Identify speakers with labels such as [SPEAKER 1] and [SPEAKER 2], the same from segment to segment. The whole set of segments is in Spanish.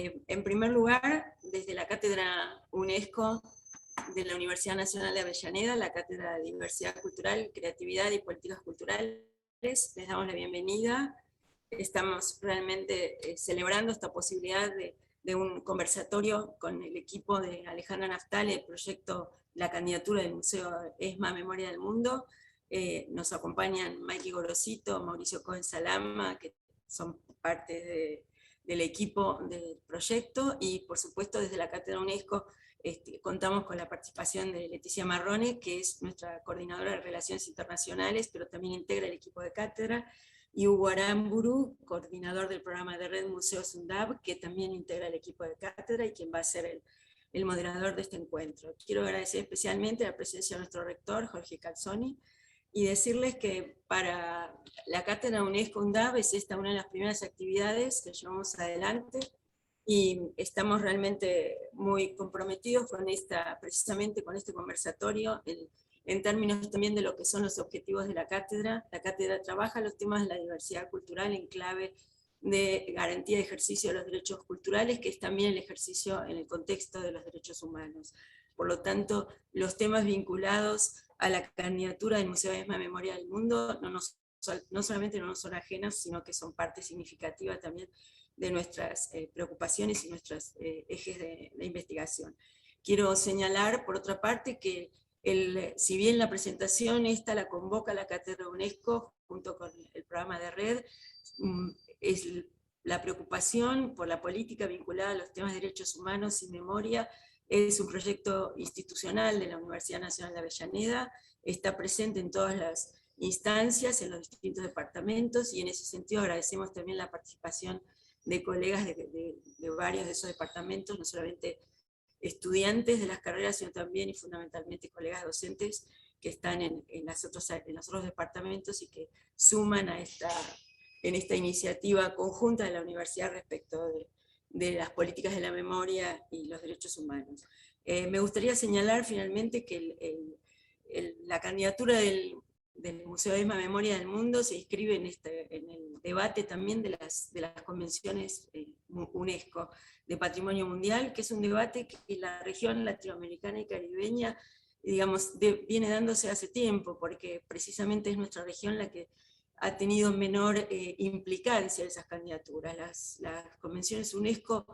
[SPEAKER 1] En primer lugar, desde la Cátedra UNESCO de la Universidad Nacional de Avellaneda, la Cátedra de Diversidad Cultural, Creatividad y Políticas Culturales, les damos la bienvenida. Estamos realmente celebrando esta posibilidad de un conversatorio con el equipo de Alejandra Naftali, el proyecto La Candidatura del Museo ESMA Memoria del Mundo. Nos acompañan Mikey Gorosito, Mauricio Cohen Salama, que son parte del equipo del proyecto, y por supuesto desde la Cátedra UNESCO contamos con la participación de Leticia Marrone, que es nuestra coordinadora de Relaciones Internacionales, pero también integra el equipo de cátedra, y Hugo Aramburu, coordinador del programa de Red Museos UNDAB, que también integra el equipo de cátedra y quien va a ser el moderador de este encuentro. Quiero agradecer especialmente la presencia de nuestro rector, Jorge Calzoni, y decirles que para la Cátedra UNESCO UNDAB es esta una de las primeras actividades que llevamos adelante, y estamos realmente muy comprometidos con precisamente con este conversatorio, en términos también de lo que son los objetivos de la cátedra. La cátedra trabaja los temas de la diversidad cultural en clave de garantía de ejercicio de los derechos culturales, que es también el ejercicio en el contexto de los derechos humanos. Por lo tanto, los temas vinculados a la candidatura del Museo ESMA Memoria del Mundo no solamente no nos son ajenas, sino que son parte significativa también de nuestras preocupaciones y nuestros ejes de investigación. Quiero señalar, por otra parte, que si bien la presentación esta la convoca la Cátedra UNESCO junto con el programa de Red, es la preocupación por la política vinculada a los temas de derechos humanos y memoria es un proyecto institucional de la Universidad Nacional de Avellaneda, está presente en todas las instancias, en los distintos departamentos, y en ese sentido agradecemos también la participación de colegas de varios de esos departamentos, no solamente estudiantes de las carreras, sino también y fundamentalmente colegas docentes que están en los otros departamentos y que suman en esta iniciativa conjunta de la universidad respecto de las políticas de la memoria y los derechos humanos. Me gustaría señalar finalmente que la candidatura del Museo ESMA Memoria del Mundo se inscribe en el debate también de las convenciones UNESCO de Patrimonio Mundial, que es un debate que la región latinoamericana y caribeña, digamos, viene dándose hace tiempo, porque precisamente es nuestra región la que ha tenido menor implicancia en esas candidaturas. Las convenciones UNESCO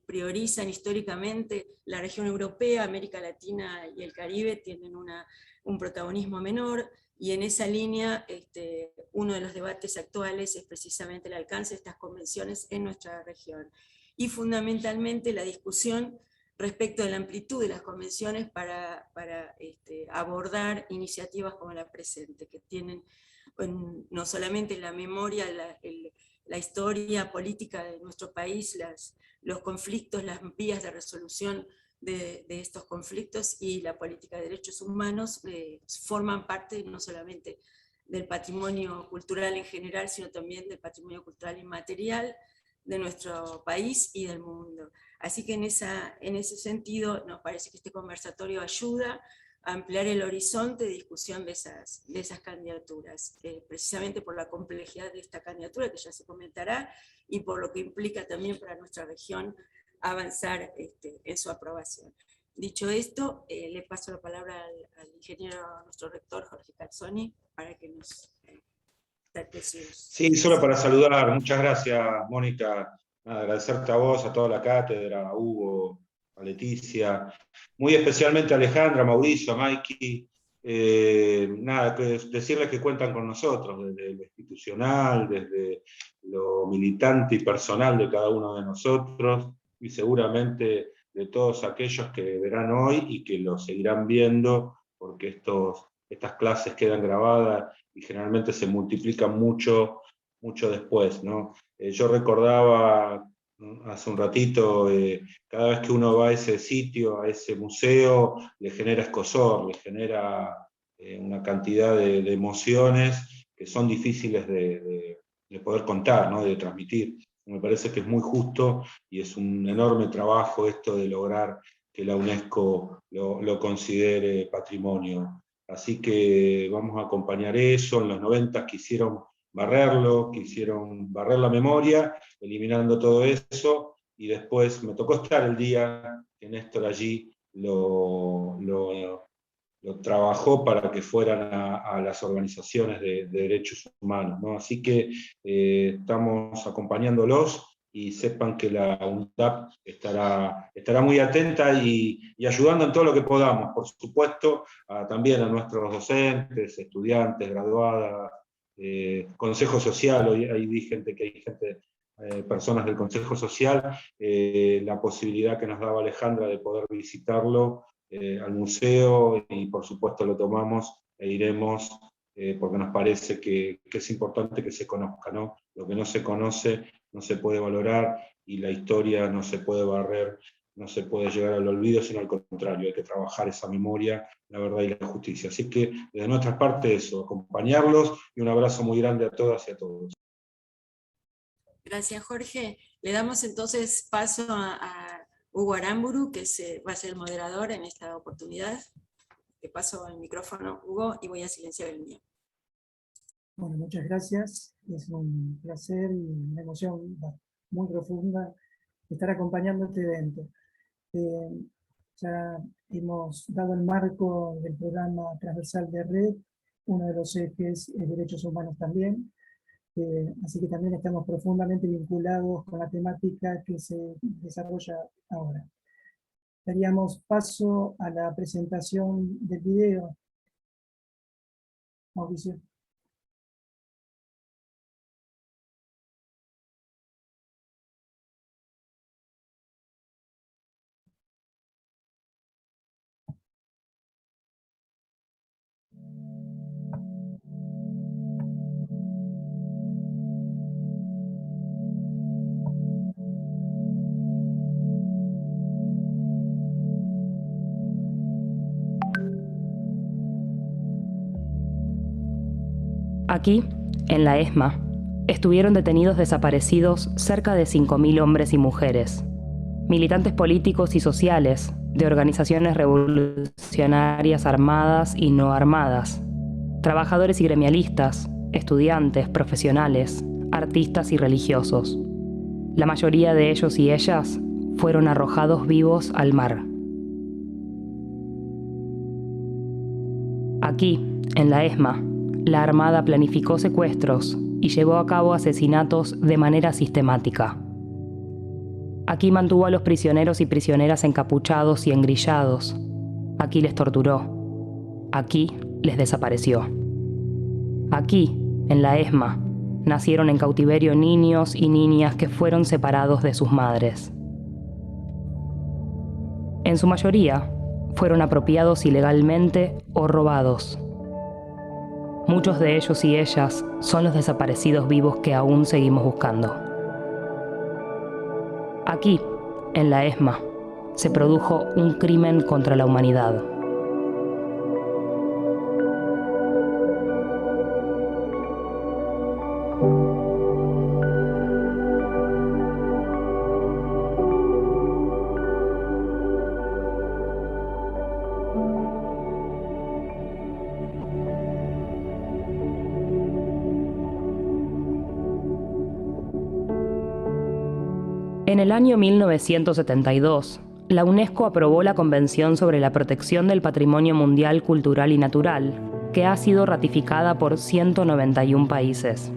[SPEAKER 1] priorizan históricamente la región europea, América Latina y el Caribe tienen un protagonismo menor, y en esa línea uno de los debates actuales es precisamente el alcance de estas convenciones en nuestra región, y fundamentalmente la discusión respecto de la amplitud de las convenciones para abordar iniciativas como la presente, que tienen no solamente la memoria, la historia política de nuestro país, los conflictos, las vías de resolución de estos conflictos y la política de derechos humanos forman parte no solamente del patrimonio cultural en general, sino también del patrimonio cultural inmaterial de nuestro país y del mundo. Así que en ese sentido nos parece que este conversatorio ayuda a ampliar el horizonte de discusión de esas candidaturas, precisamente por la complejidad de esta candidatura, que ya se comentará, y por lo que implica también para nuestra región avanzar en su aprobación. Dicho esto, le paso la palabra al ingeniero, a nuestro rector, Jorge Calzoni, para que nos trate sus...
[SPEAKER 2] Sí, solo para saludar. Muchas gracias, Mónica. Agradecerte a vos, a toda la cátedra, a Hugo, a Leticia, muy especialmente a Alejandra, a Mauricio, a Mikey. Decirles que cuentan con nosotros, desde lo institucional, desde lo militante y personal de cada uno de nosotros, y seguramente de todos aquellos que verán hoy y que lo seguirán viendo, porque estas clases quedan grabadas y generalmente se multiplican mucho después, ¿no? Yo recordaba hace un ratito, cada vez que uno va a ese sitio, a ese museo, le genera escozor, le genera una cantidad de emociones que son difíciles de poder contar, ¿no? De transmitir. Me parece que es muy justo y es un enorme trabajo esto de lograr que la UNESCO lo considere patrimonio. Así que vamos a acompañar eso. En los 90 quisieron barrer la memoria, eliminando todo eso, y después me tocó estar el día que Néstor allí lo trabajó para que fueran a las organizaciones de derechos humanos, ¿no? Así que estamos acompañándolos, y sepan que la UNDAP estará muy atenta y ayudando en todo lo que podamos, por supuesto, también a nuestros docentes, estudiantes, graduadas, Consejo Social. Hoy hay gente, personas del Consejo Social, la posibilidad que nos daba Alejandra de poder visitarlo al museo, y por supuesto lo tomamos e iremos, porque nos parece que es importante que se conozca, ¿no? Lo que no se conoce no se puede valorar, y la historia no se puede barrer, no se puede llegar al olvido, sino al contrario, hay que trabajar esa memoria, la verdad y la justicia. Así que de nuestra parte eso, acompañarlos, y un abrazo muy grande a todas y a todos.
[SPEAKER 1] Gracias, Jorge. Le damos entonces paso a Hugo Aramburu, que va a ser el moderador en esta oportunidad. Te paso el micrófono, Hugo, y voy a silenciar el mío.
[SPEAKER 3] Bueno, muchas gracias. Es un placer y una emoción muy profunda estar acompañando este evento. Ya hemos dado el marco del programa transversal de Red, uno de los ejes es derechos humanos también, así que también estamos profundamente vinculados con la temática que se desarrolla ahora. Daríamos paso a la presentación del video. Mauricio.
[SPEAKER 4] Aquí, en la ESMA, estuvieron detenidos desaparecidos cerca de 5.000 hombres y mujeres, militantes políticos y sociales de organizaciones revolucionarias armadas y no armadas, trabajadores y gremialistas, estudiantes, profesionales, artistas y religiosos. La mayoría de ellos y ellas fueron arrojados vivos al mar. Aquí, en la ESMA, la Armada planificó secuestros y llevó a cabo asesinatos de manera sistemática. Aquí mantuvo a los prisioneros y prisioneras encapuchados y engrillados. Aquí les torturó. Aquí les desapareció. Aquí, en la ESMA, nacieron en cautiverio niños y niñas que fueron separados de sus madres. En su mayoría, fueron apropiados ilegalmente o robados. Muchos de ellos y ellas son los desaparecidos vivos que aún seguimos buscando. Aquí, en la ESMA, se produjo un crimen contra la humanidad. En el año 1972, la UNESCO aprobó la Convención sobre la Protección del Patrimonio Mundial Cultural y Natural, que ha sido ratificada por 191 países.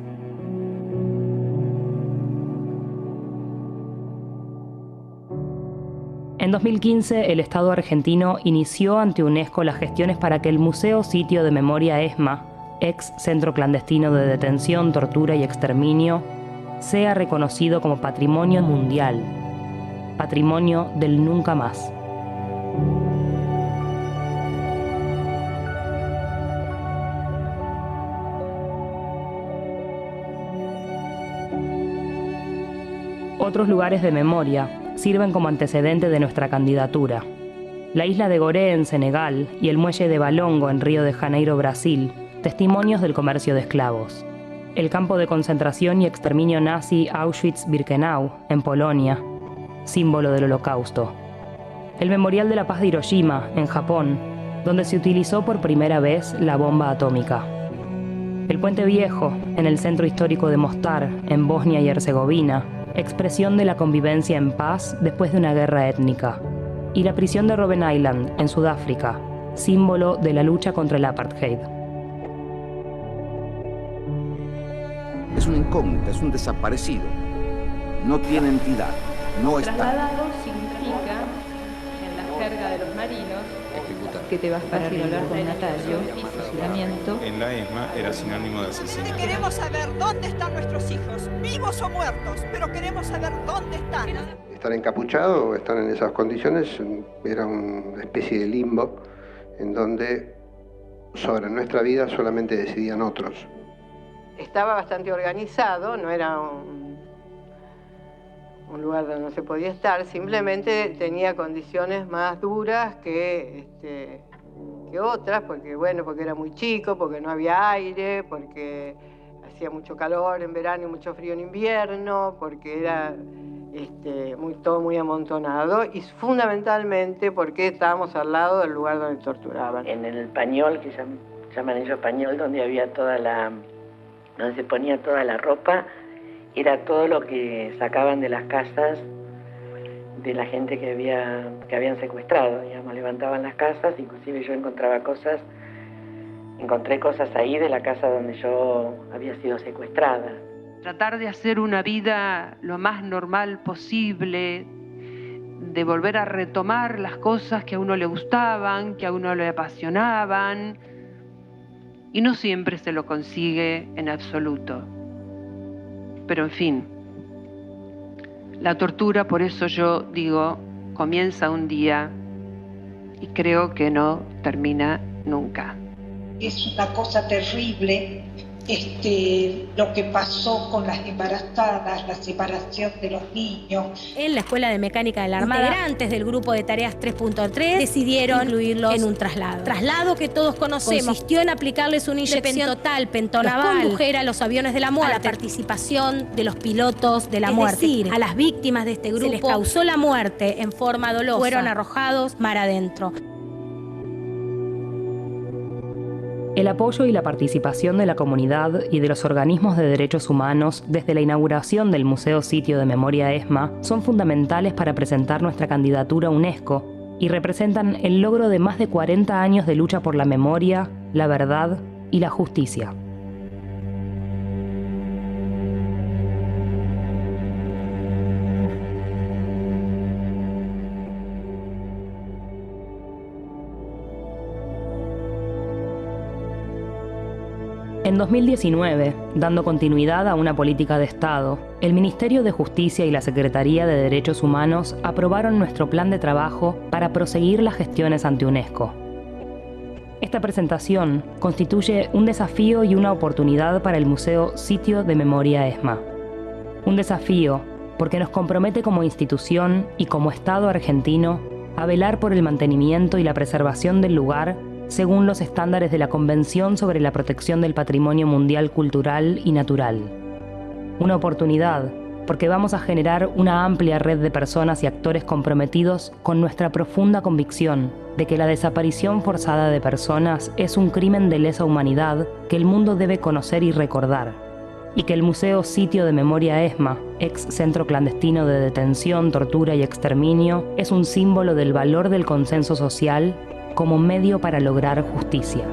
[SPEAKER 4] En 2015, el Estado argentino inició ante UNESCO las gestiones para que el Museo Sitio de Memoria ESMA, ex Centro Clandestino de Detención, Tortura y Exterminio, sea reconocido como Patrimonio Mundial, Patrimonio del Nunca Más. Otros lugares de memoria sirven como antecedente de nuestra candidatura. La isla de Gorée en Senegal y el muelle de Balongo en Río de Janeiro, Brasil, testimonios del comercio de esclavos. El campo de concentración y exterminio nazi Auschwitz-Birkenau, en Polonia, símbolo del Holocausto. El Memorial de la Paz de Hiroshima, en Japón, donde se utilizó por primera vez la bomba atómica. El Puente Viejo, en el centro histórico de Mostar, en Bosnia y Herzegovina, expresión de la convivencia en paz después de una guerra étnica, y la prisión de Robben Island, en Sudáfrica, símbolo de la lucha contra el apartheid.
[SPEAKER 5] Es una incógnita, es un desaparecido. No tiene entidad, no está.
[SPEAKER 6] Trasladado significa, en la jerga de los marinos, que te vas para arriba con un atallo y fusilamiento.
[SPEAKER 7] En la ESMA era sinónimo de asesinato.
[SPEAKER 8] Queremos saber dónde están nuestros hijos, vivos o muertos, pero queremos saber dónde están.
[SPEAKER 9] Estar encapuchado o estar en esas condiciones era una especie de limbo en donde sobre nuestra vida solamente decidían otros.
[SPEAKER 10] Estaba bastante organizado, no era un lugar donde no se podía estar, simplemente tenía condiciones más duras que otras, porque era muy chico, porque no había aire, porque hacía mucho calor en verano y mucho frío en invierno, porque era todo muy amontonado, y fundamentalmente porque estábamos al lado del lugar donde torturaban.
[SPEAKER 11] En el pañol, que llaman ellos pañol, donde había donde se ponía toda la ropa, era todo lo que sacaban de las casas de la gente que habían secuestrado, digamos, levantaban las casas, inclusive yo encontré cosas ahí de la casa donde yo había sido secuestrada.
[SPEAKER 12] Tratar de hacer una vida lo más normal posible, de volver a retomar las cosas que a uno le gustaban, que a uno le apasionaban, y no siempre se lo consigue en absoluto. Pero en fin, la tortura, por eso yo digo, comienza un día y creo que no termina nunca.
[SPEAKER 8] Es una cosa terrible lo que pasó con las embarazadas, la separación de los niños.
[SPEAKER 13] En la Escuela de Mecánica de la Armada, integrantes del grupo de tareas 3.3 decidieron incluirlos en un traslado. Traslado que todos conocemos. Consistió en aplicarles una inyección total, pentonaval, los condujer a los aviones de la muerte, a la participación de los pilotos de la muerte. Es decir, a las víctimas de este grupo se les causó la muerte en forma dolosa. Fueron arrojados mar adentro.
[SPEAKER 4] El apoyo y la participación de la comunidad y de los organismos de derechos humanos desde la inauguración del Museo Sitio de Memoria ESMA son fundamentales para presentar nuestra candidatura a UNESCO y representan el logro de más de 40 años de lucha por la memoria, la verdad y la justicia. En 2019, dando continuidad a una política de Estado, el Ministerio de Justicia y la Secretaría de Derechos Humanos aprobaron nuestro plan de trabajo para proseguir las gestiones ante UNESCO. Esta presentación constituye un desafío y una oportunidad para el Museo Sitio de Memoria ESMA. Un desafío porque nos compromete como institución y como Estado argentino a velar por el mantenimiento y la preservación del lugar según los estándares de la Convención sobre la Protección del Patrimonio Mundial Cultural y Natural. Una oportunidad, porque vamos a generar una amplia red de personas y actores comprometidos con nuestra profunda convicción de que la desaparición forzada de personas es un crimen de lesa humanidad que el mundo debe conocer y recordar, y que el Museo Sitio de Memoria ESMA, ex centro clandestino de detención, tortura y exterminio, es un símbolo del valor del consenso social como medio para lograr justicia.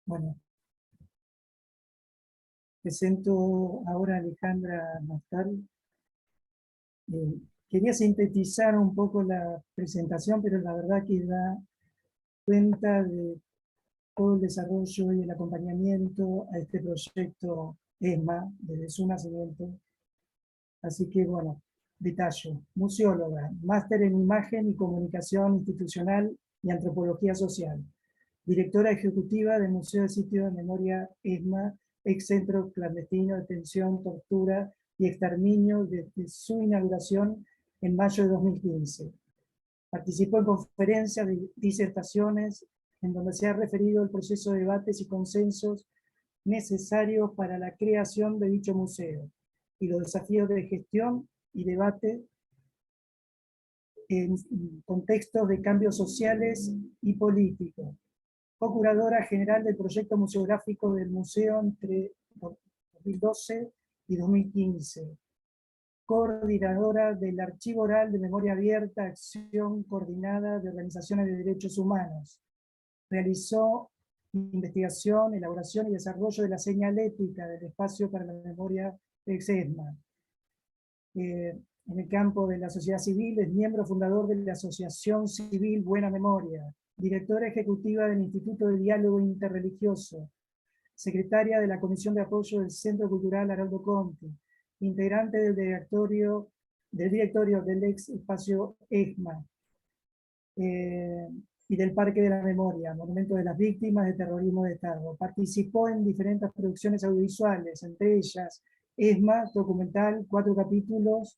[SPEAKER 3] Bueno, presento ahora a Alejandra Mastal, Quería sintetizar un poco la presentación, pero la verdad que da cuenta de todo el desarrollo y el acompañamiento a este proyecto ESMA desde su nacimiento. Así que bueno, detallo. Museóloga, máster en Imagen y Comunicación Institucional y Antropología Social. Directora ejecutiva del Museo del Sitio de Memoria ESMA, ex Centro Clandestino de Detención, Tortura y Exterminio desde su inauguración en mayo de 2015. Participó en conferencias de disertaciones en donde se ha referido el proceso de debates y consensos necesarios para la creación de dicho museo y los desafíos de gestión y debate en contextos de cambios sociales y políticos. Co-curadora general del proyecto museográfico del museo entre 2012 y 2015. Coordinadora del Archivo Oral de Memoria Abierta, Acción Coordinada de Organizaciones de Derechos Humanos. Realizó investigación, elaboración y desarrollo de la señalética del espacio para la memoria ex-ESMA. En el campo de la sociedad civil es miembro fundador de la Asociación Civil Buena Memoria, directora ejecutiva del Instituto de Diálogo Interreligioso, secretaria de la Comisión de Apoyo del Centro Cultural Haroldo Conti, integrante del directorio del ex espacio ESMA, y del Parque de la Memoria, Monumento de las Víctimas de Terrorismo de Estado. Participó en diferentes producciones audiovisuales, entre ellas ESMA, documental, 4 capítulos,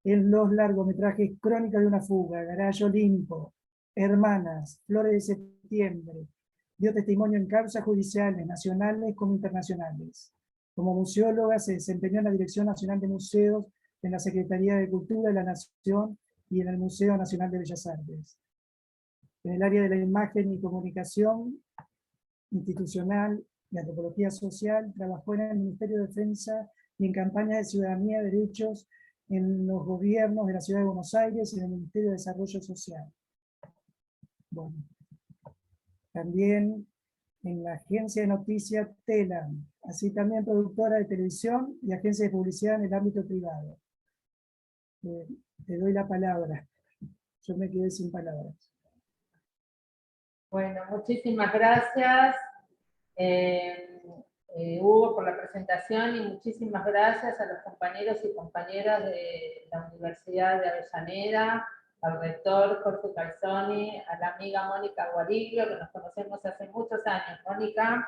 [SPEAKER 3] en los largometrajes Crónica de una fuga, Garayo Olimpo, Hermanas, Flores de septiembre. Dio testimonio en causas judiciales, nacionales como internacionales. Como museóloga se desempeñó en la Dirección Nacional de Museos, en la Secretaría de Cultura de la Nación y en el Museo Nacional de Bellas Artes. En el área de la imagen y comunicación institucional y antropología social, trabajó en el Ministerio de Defensa y en campañas de ciudadanía y derechos en los gobiernos de la Ciudad de Buenos Aires y en el Ministerio de Desarrollo Social. Bueno, también en la agencia de noticias TELAM, así también productora de televisión y agencia de publicidad en el ámbito privado. Te doy la palabra. Yo me quedé sin palabras.
[SPEAKER 14] Bueno, muchísimas gracias, Hugo, por la presentación, y muchísimas gracias a los compañeros y compañeras de la Universidad de Avellaneda, al rector Jorge Calzoni, a la amiga Mónica Guariglio, que nos conocemos hace muchos años, Mónica,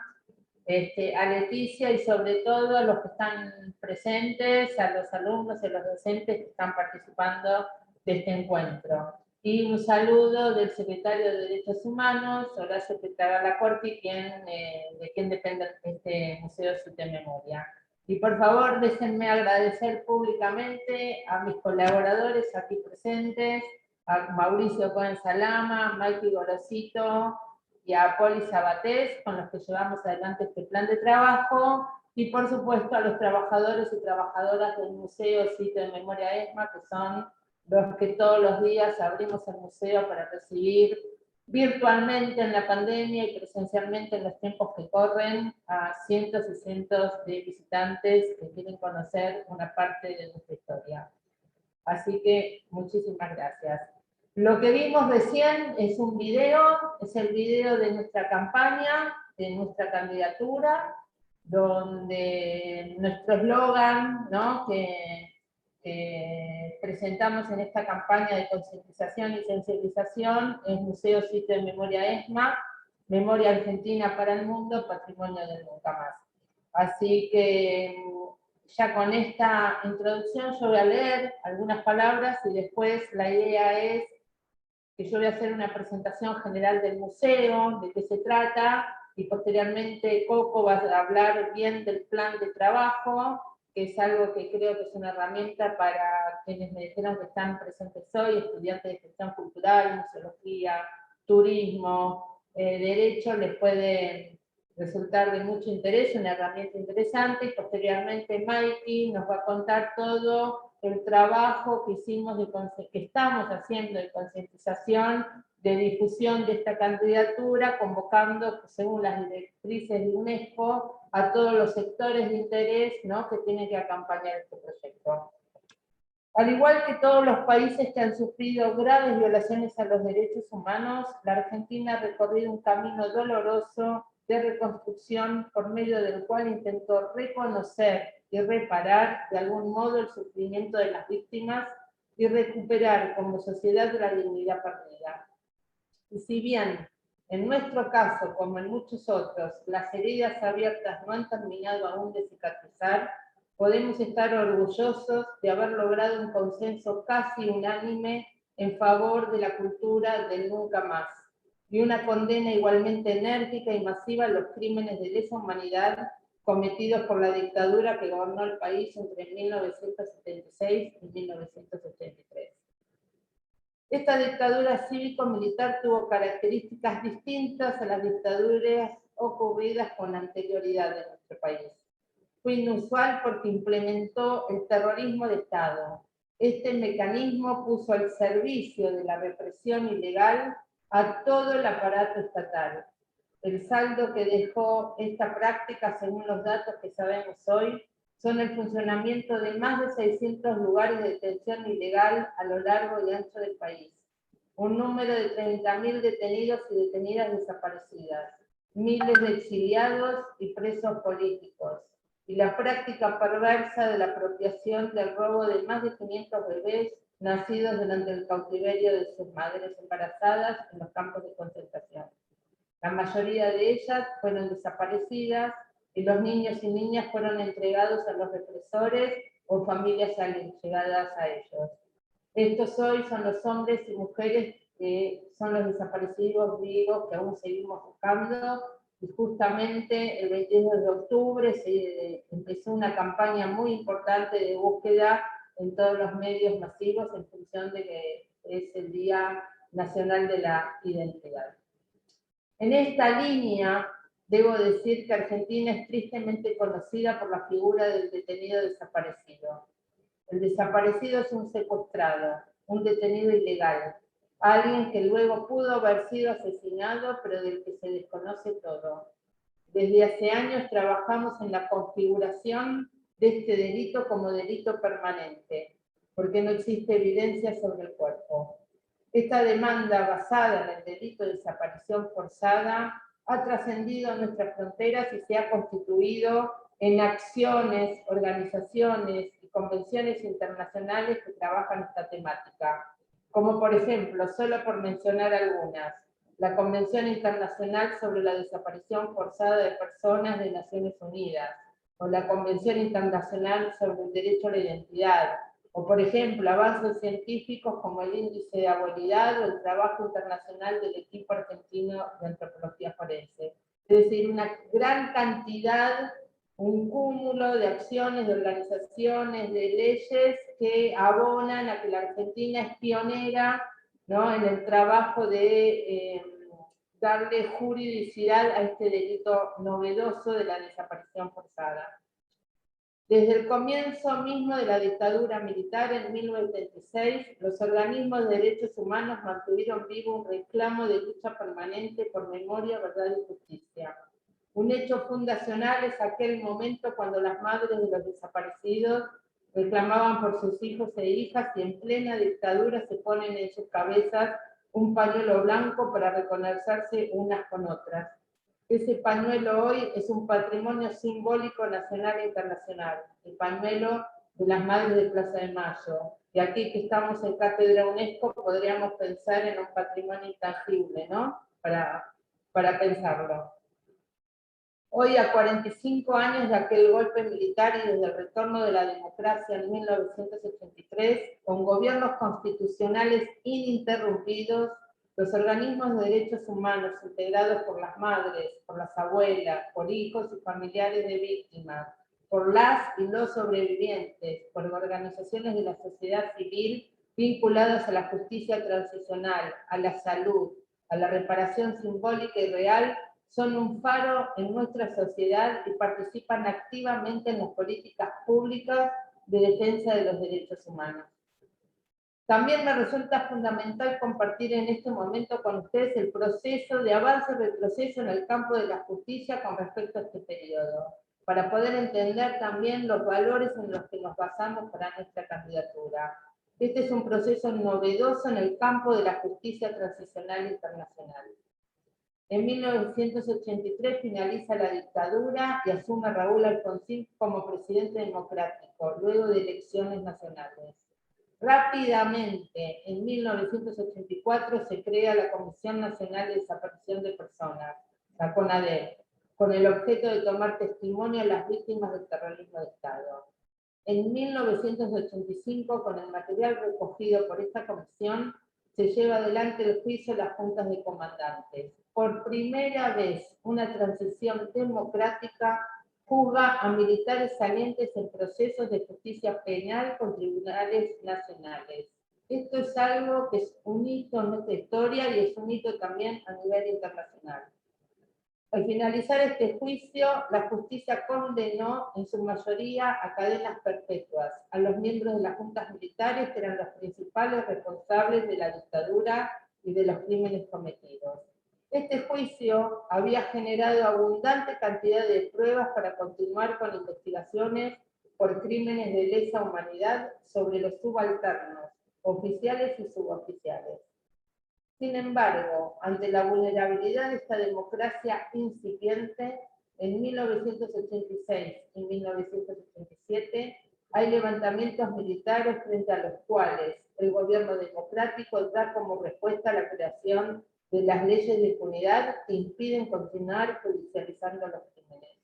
[SPEAKER 14] a Leticia y sobre todo a los que están presentes, a los alumnos y a los docentes que están participando de este encuentro. Y un saludo del secretario de Derechos Humanos, Horacio Petragala-Corti, de quien depende este Museo Sitio de Memoria. Y por favor, déjenme agradecer públicamente a mis colaboradores aquí presentes, a Mauricio Cohen Salama, Mikey Gorosito y a Poli Sabatés, con los que llevamos adelante este plan de trabajo, y por supuesto a los trabajadores y trabajadoras del Museo Sitio de Memoria ESMA, que son los que todos los días abrimos el museo para recibir virtualmente en la pandemia y presencialmente en los tiempos que corren a cientos y cientos de visitantes que quieren conocer una parte de nuestra historia. Así que muchísimas gracias. Lo que vimos recién es un video, es el video de nuestra campaña, de nuestra candidatura, donde nuestro eslogan, ¿no?, que presentamos en esta campaña de concientización y sensibilización es Museo Sitio de Memoria ESMA, Memoria Argentina para el Mundo, Patrimonio del Nunca Más. Así que ya con esta introducción yo voy a leer algunas palabras y después la idea es que yo voy a hacer una presentación general del museo, de qué se trata, y posteriormente Coco va a hablar bien del plan de trabajo, que es algo que creo que es una herramienta para quienes me dijeron que están presentes hoy, estudiantes de gestión cultural, museología, turismo, derecho, les puede resultar de mucho interés, una herramienta interesante, y posteriormente Mikey nos va a contar todo el trabajo que hicimos, que estamos haciendo de concientización, de difusión de esta candidatura, convocando, según las directrices de UNESCO, a todos los sectores de interés, ¿no?, que tienen que acompañar este proyecto. Al igual que todos los países que han sufrido graves violaciones a los derechos humanos, la Argentina ha recorrido un camino doloroso de reconstrucción por medio del cual intentó reconocer y reparar de algún modo el sufrimiento de las víctimas y recuperar como sociedad la dignidad perdida. Y si bien en nuestro caso, como en muchos otros, las heridas abiertas no han terminado aún de cicatrizar, podemos estar orgullosos de haber logrado un consenso casi unánime en favor de la cultura del nunca más, y una condena igualmente enérgica y masiva a los crímenes de lesa humanidad cometidos por la dictadura que gobernó el país entre 1976 y 1983. Esta dictadura cívico-militar tuvo características distintas a las dictaduras ocurridas con anterioridad en nuestro país. Fue inusual porque implementó el terrorismo de Estado. Este mecanismo puso al servicio de la represión ilegal a todo el aparato estatal. El saldo que dejó esta práctica, según los datos que sabemos hoy, son el funcionamiento de más de 600 lugares de detención ilegal a lo largo y ancho del país, un número de 30.000 detenidos y detenidas desaparecidas, miles de exiliados y presos políticos, y la práctica perversa de la apropiación del robo de más de 500 bebés nacidos durante el cautiverio de sus madres embarazadas en los campos de concentración. La mayoría de ellas fueron desaparecidas y los niños y niñas fueron entregados a los represores o familias allegadas a ellos. Estos hoy son los hombres y mujeres que son los desaparecidos vivos que aún seguimos buscando, y justamente el 22 de octubre se empezó una campaña muy importante de búsqueda en todos los medios masivos en función de que es el Día Nacional de la Identidad. En esta línea, debo decir que Argentina es tristemente conocida por la figura del detenido desaparecido. El desaparecido es un secuestrado, un detenido ilegal, alguien que luego pudo haber sido asesinado, pero del que se desconoce todo. Desde hace años trabajamos en la configuración de este delito como delito permanente, porque no existe evidencia sobre el cuerpo. Esta demanda basada en el delito de desaparición forzada ha trascendido nuestras fronteras y se ha constituido en acciones, organizaciones y convenciones internacionales que trabajan esta temática, como por ejemplo, solo por mencionar algunas, la Convención Internacional sobre la Desaparición Forzada de Personas de Naciones Unidas, o la Convención Internacional sobre el Derecho a la Identidad, o por ejemplo, avances científicos como el índice de habilidad o el trabajo internacional del equipo argentino de antropología forense. Es decir, una gran cantidad, un cúmulo de acciones, de organizaciones, de leyes que abonan a que la Argentina es pionera, ¿no?, en el trabajo de darle juridicidad a este delito novedoso de la desaparición forzada. Desde el comienzo mismo de la dictadura militar en 1976, los organismos de derechos humanos mantuvieron vivo un reclamo de lucha permanente por memoria, verdad y justicia. Un hecho fundacional es aquel momento cuando las madres de los desaparecidos reclamaban por sus hijos e hijas y en plena dictadura se ponen en sus cabezas un pañuelo blanco para reconocerse unas con otras. Ese pañuelo hoy es un patrimonio simbólico nacional e internacional, el pañuelo de las Madres de Plaza de Mayo. Y aquí que estamos en Cátedra UNESCO podríamos pensar en un patrimonio intangible, ¿no?, para pensarlo. Hoy, a 45 años de aquel golpe militar y desde el retorno de la democracia en 1983, con gobiernos constitucionales ininterrumpidos, los organismos de derechos humanos integrados por las madres, por las abuelas, por hijos y familiares de víctimas, por las y los sobrevivientes, por organizaciones de la sociedad civil vinculadas a la justicia transicional, a la salud, a la reparación simbólica y real, son un faro en nuestra sociedad y participan activamente en las políticas públicas de defensa de los derechos humanos. También me resulta fundamental compartir en este momento con ustedes el proceso de avance y retroceso en el campo de la justicia con respecto a este periodo. para poder entender también los valores en los que nos basamos para nuestra candidatura. Este es un proceso novedoso en el campo de la justicia transicional internacional. En 1983 finaliza la dictadura y asume Raúl Alfonsín como presidente democrático, luego de elecciones nacionales. Rápidamente, en 1984 se crea la Comisión Nacional de Desaparición de Personas, la CONADEP, con el objeto de tomar testimonio a las víctimas del terrorismo de Estado. En 1985, con el material recogido por esta comisión, se lleva adelante el juicio de las juntas de comandantes. Por primera vez, una transición democrática juzga a militares salientes en procesos de justicia penal con tribunales nacionales. Esto es algo que es un hito en nuestra historia y es un hito también a nivel internacional. Al finalizar este juicio, la justicia condenó en su mayoría a cadenas perpetuas a los miembros de las juntas militares que eran los principales responsables de la dictadura y de los crímenes cometidos. Este juicio había generado abundante cantidad de pruebas para continuar con investigaciones por crímenes de lesa humanidad sobre los subalternos, oficiales y suboficiales. Sin embargo, ante la vulnerabilidad de esta democracia incipiente, en 1986 y 1987 hay levantamientos militares frente a los cuales el gobierno democrático da como respuesta a la creación de las leyes de impunidad que impiden continuar judicializando los crímenes.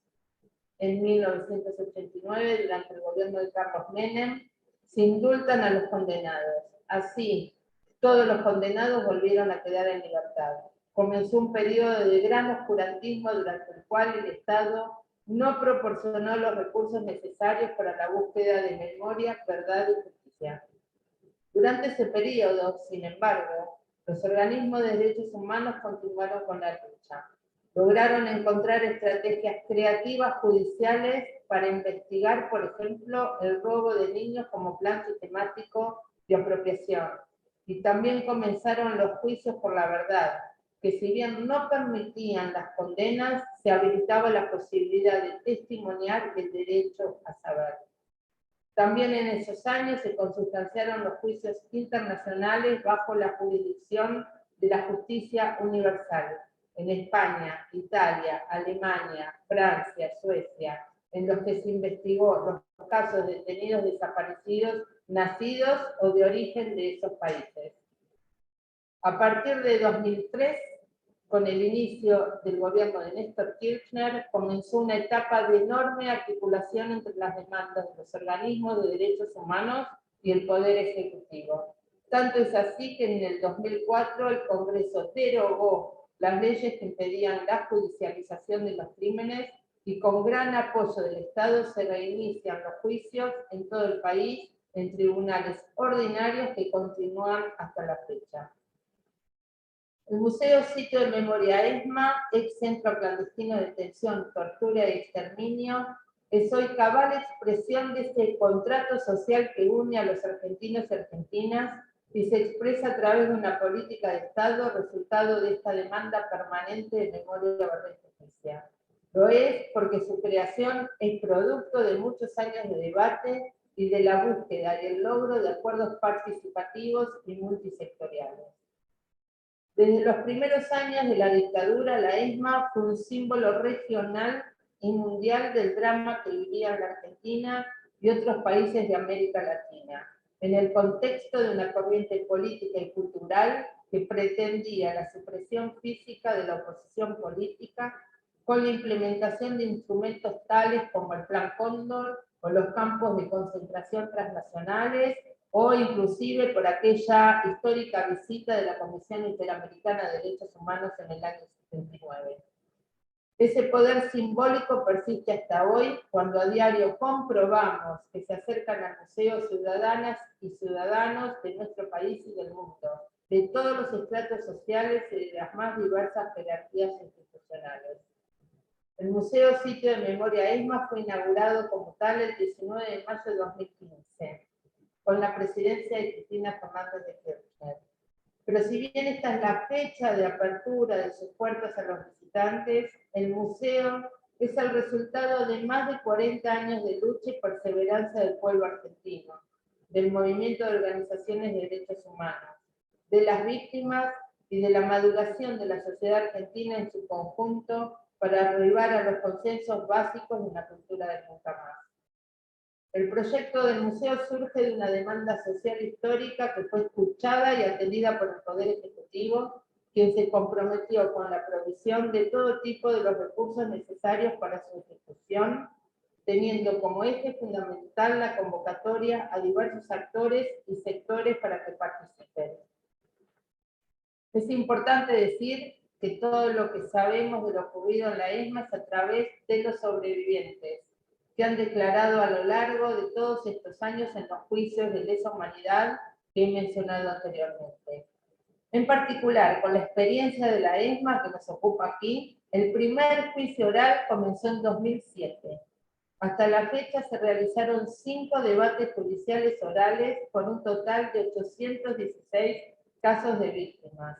[SPEAKER 14] En 1989, durante el gobierno de Carlos Menem, se indultan a los condenados. Así, todos los condenados volvieron a quedar en libertad. Comenzó un periodo de gran oscurantismo durante el cual el Estado no proporcionó los recursos necesarios para la búsqueda de memoria, verdad y justicia. Durante ese periodo, sin embargo, los organismos de derechos humanos continuaron con la lucha. Lograron encontrar estrategias creativas judiciales para investigar, por ejemplo, el robo de niños como plan sistemático de apropiación. Y también comenzaron los juicios por la verdad, que si bien no permitían las condenas, se habilitaba la posibilidad de testimoniar el derecho a saber. También en esos años se consustanciaron los juicios internacionales bajo la jurisdicción de la justicia universal, en España, Italia, Alemania, Francia, Suecia, en los que se investigó los casos de detenidos desaparecidos nacidos o de origen de esos países. A partir de 2003, con el inicio del gobierno de Néstor Kirchner, comenzó una etapa de enorme articulación entre las demandas de los organismos de derechos humanos y el Poder Ejecutivo. Tanto es así que en el 2004 el Congreso derogó las leyes que impedían la judicialización de los crímenes y con gran apoyo del Estado se reinician los juicios en todo el país en tribunales ordinarios que continúan hasta la fecha. El Museo Sitio de Memoria ESMA, ex centro clandestino de detención, tortura y exterminio, es hoy cabal expresión de este contrato social que une a los argentinos y argentinas y se expresa a través de una política de Estado resultado de esta demanda permanente de memoria, verdad y justicia. Lo es porque su creación es producto de muchos años de debate y de la búsqueda y el logro de acuerdos participativos y multisectoriales. Desde los primeros años de la dictadura, la ESMA fue un símbolo regional y mundial del drama que vivían la Argentina y otros países de América Latina, en el contexto de una corriente política y cultural que pretendía la supresión física de la oposición política con la implementación de instrumentos tales como el Plan Cóndor o los campos de concentración transnacionales, o inclusive por aquella histórica visita de la Comisión Interamericana de Derechos Humanos en el año 79. Ese poder simbólico persiste hasta hoy, cuando a diario comprobamos que se acercan al museo ciudadanas y ciudadanos de nuestro país y del mundo, de todos los estratos sociales y de las más diversas jerarquías institucionales. El Museo Sitio de Memoria ESMA fue inaugurado como tal el 19 de mayo de 2015, con la presidencia de Cristina Fernández de Kirchner. Pero si bien esta es la fecha de apertura de sus puertas a los visitantes, el museo es el resultado de más de 40 años de lucha y perseverancia del pueblo argentino, del movimiento de organizaciones de derechos humanos, de las víctimas y de la maduración de la sociedad argentina en su conjunto para arribar a los consensos básicos de una cultura del nunca más. El proyecto del museo surge de una demanda social histórica que fue escuchada y atendida por el Poder Ejecutivo, quien se comprometió con la provisión de todo tipo de los recursos necesarios para su ejecución, teniendo como eje fundamental la convocatoria a diversos actores y sectores para que participen. Es importante decir que todo lo que sabemos de lo ocurrido en la ESMA es a través de los sobrevivientes, que han declarado a lo largo de todos estos años en los juicios de lesa humanidad que he mencionado anteriormente. En particular, con la experiencia de la ESMA que nos ocupa aquí, el primer juicio oral comenzó en 2007. Hasta la fecha se realizaron 5 debates judiciales orales por un total de 816 casos de víctimas,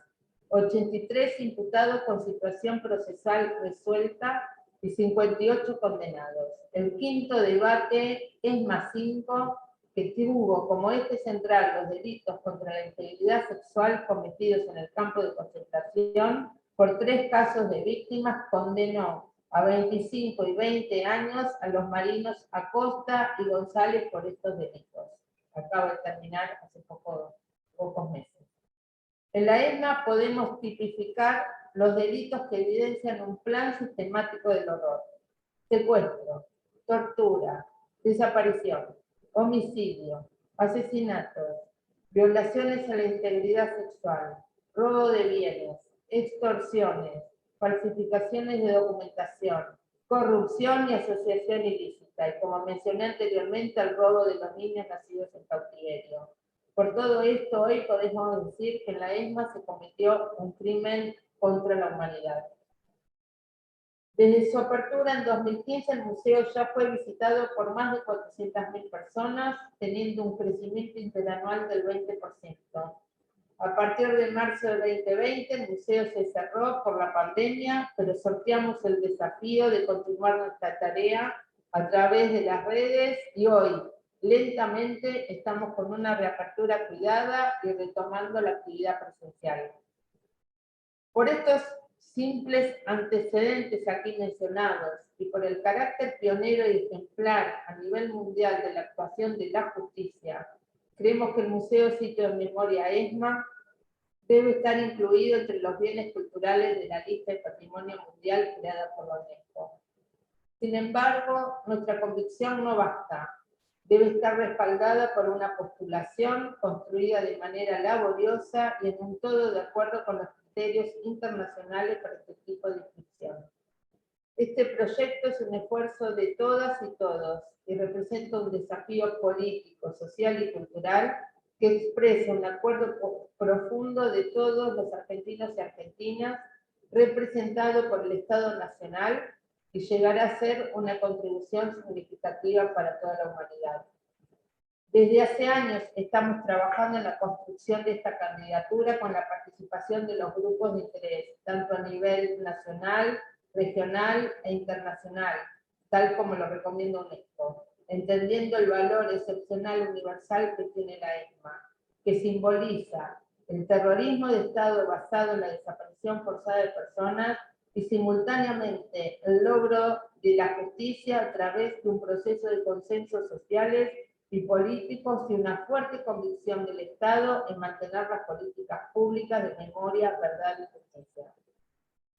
[SPEAKER 14] 83 imputados con situación procesal resuelta y 58 condenados. El quinto debate, ESMA 5, que tuvo como eje central los delitos contra la integridad sexual cometidos en el campo de concentración, por 3 casos de víctimas, condenó a 25 y 20 años a los marinos Acosta y González por estos delitos. Acaba de terminar hace pocos meses. En la ESMA podemos tipificar los delitos que evidencian un plan sistemático del horror: secuestro, tortura, desaparición, homicidio, asesinatos, violaciones a la integridad sexual, robo de bienes, extorsiones, falsificaciones de documentación, corrupción y asociación ilícita, y como mencioné anteriormente, el robo de los niños nacidos en cautiverio. Por todo esto, hoy podemos decir que en la ESMA se cometió un crimen contra la humanidad. Desde su apertura en 2015, el museo ya fue visitado por más de 400.000 personas, teniendo un crecimiento interanual del 20%. A partir de marzo del 2020, el museo se cerró por la pandemia, pero sorteamos el desafío de continuar nuestra tarea a través de las redes y hoy, lentamente, estamos con una reapertura cuidada y retomando la actividad presencial. Por estos simples antecedentes aquí mencionados y por el carácter pionero y ejemplar a nivel mundial de la actuación de la justicia, creemos que el Museo Sitio de Memoria ESMA debe estar incluido entre los bienes culturales de la lista de Patrimonio Mundial creada por la UNESCO. Sin embargo, nuestra convicción no basta. Debe estar respaldada por una postulación construida de manera laboriosa y en un todo de acuerdo con los criterios internacionales para este tipo de inscripción. Este proyecto es un esfuerzo de todas y todos y representa un desafío político, social y cultural que expresa un acuerdo profundo de todos los argentinos y argentinas, representado por el Estado Nacional, y llegará a ser una contribución significativa para toda la humanidad. Desde hace años estamos trabajando en la construcción de esta candidatura con la participación de los grupos de interés, tanto a nivel nacional, regional e internacional, tal como lo recomienda UNESCO, entendiendo el valor excepcional universal que tiene la ESMA, que simboliza el terrorismo de Estado basado en la desaparición forzada de personas y simultáneamente el logro de la justicia a través de un proceso de consensos sociales y políticos y una fuerte convicción del Estado en mantener las políticas públicas de memoria, verdad y justicia.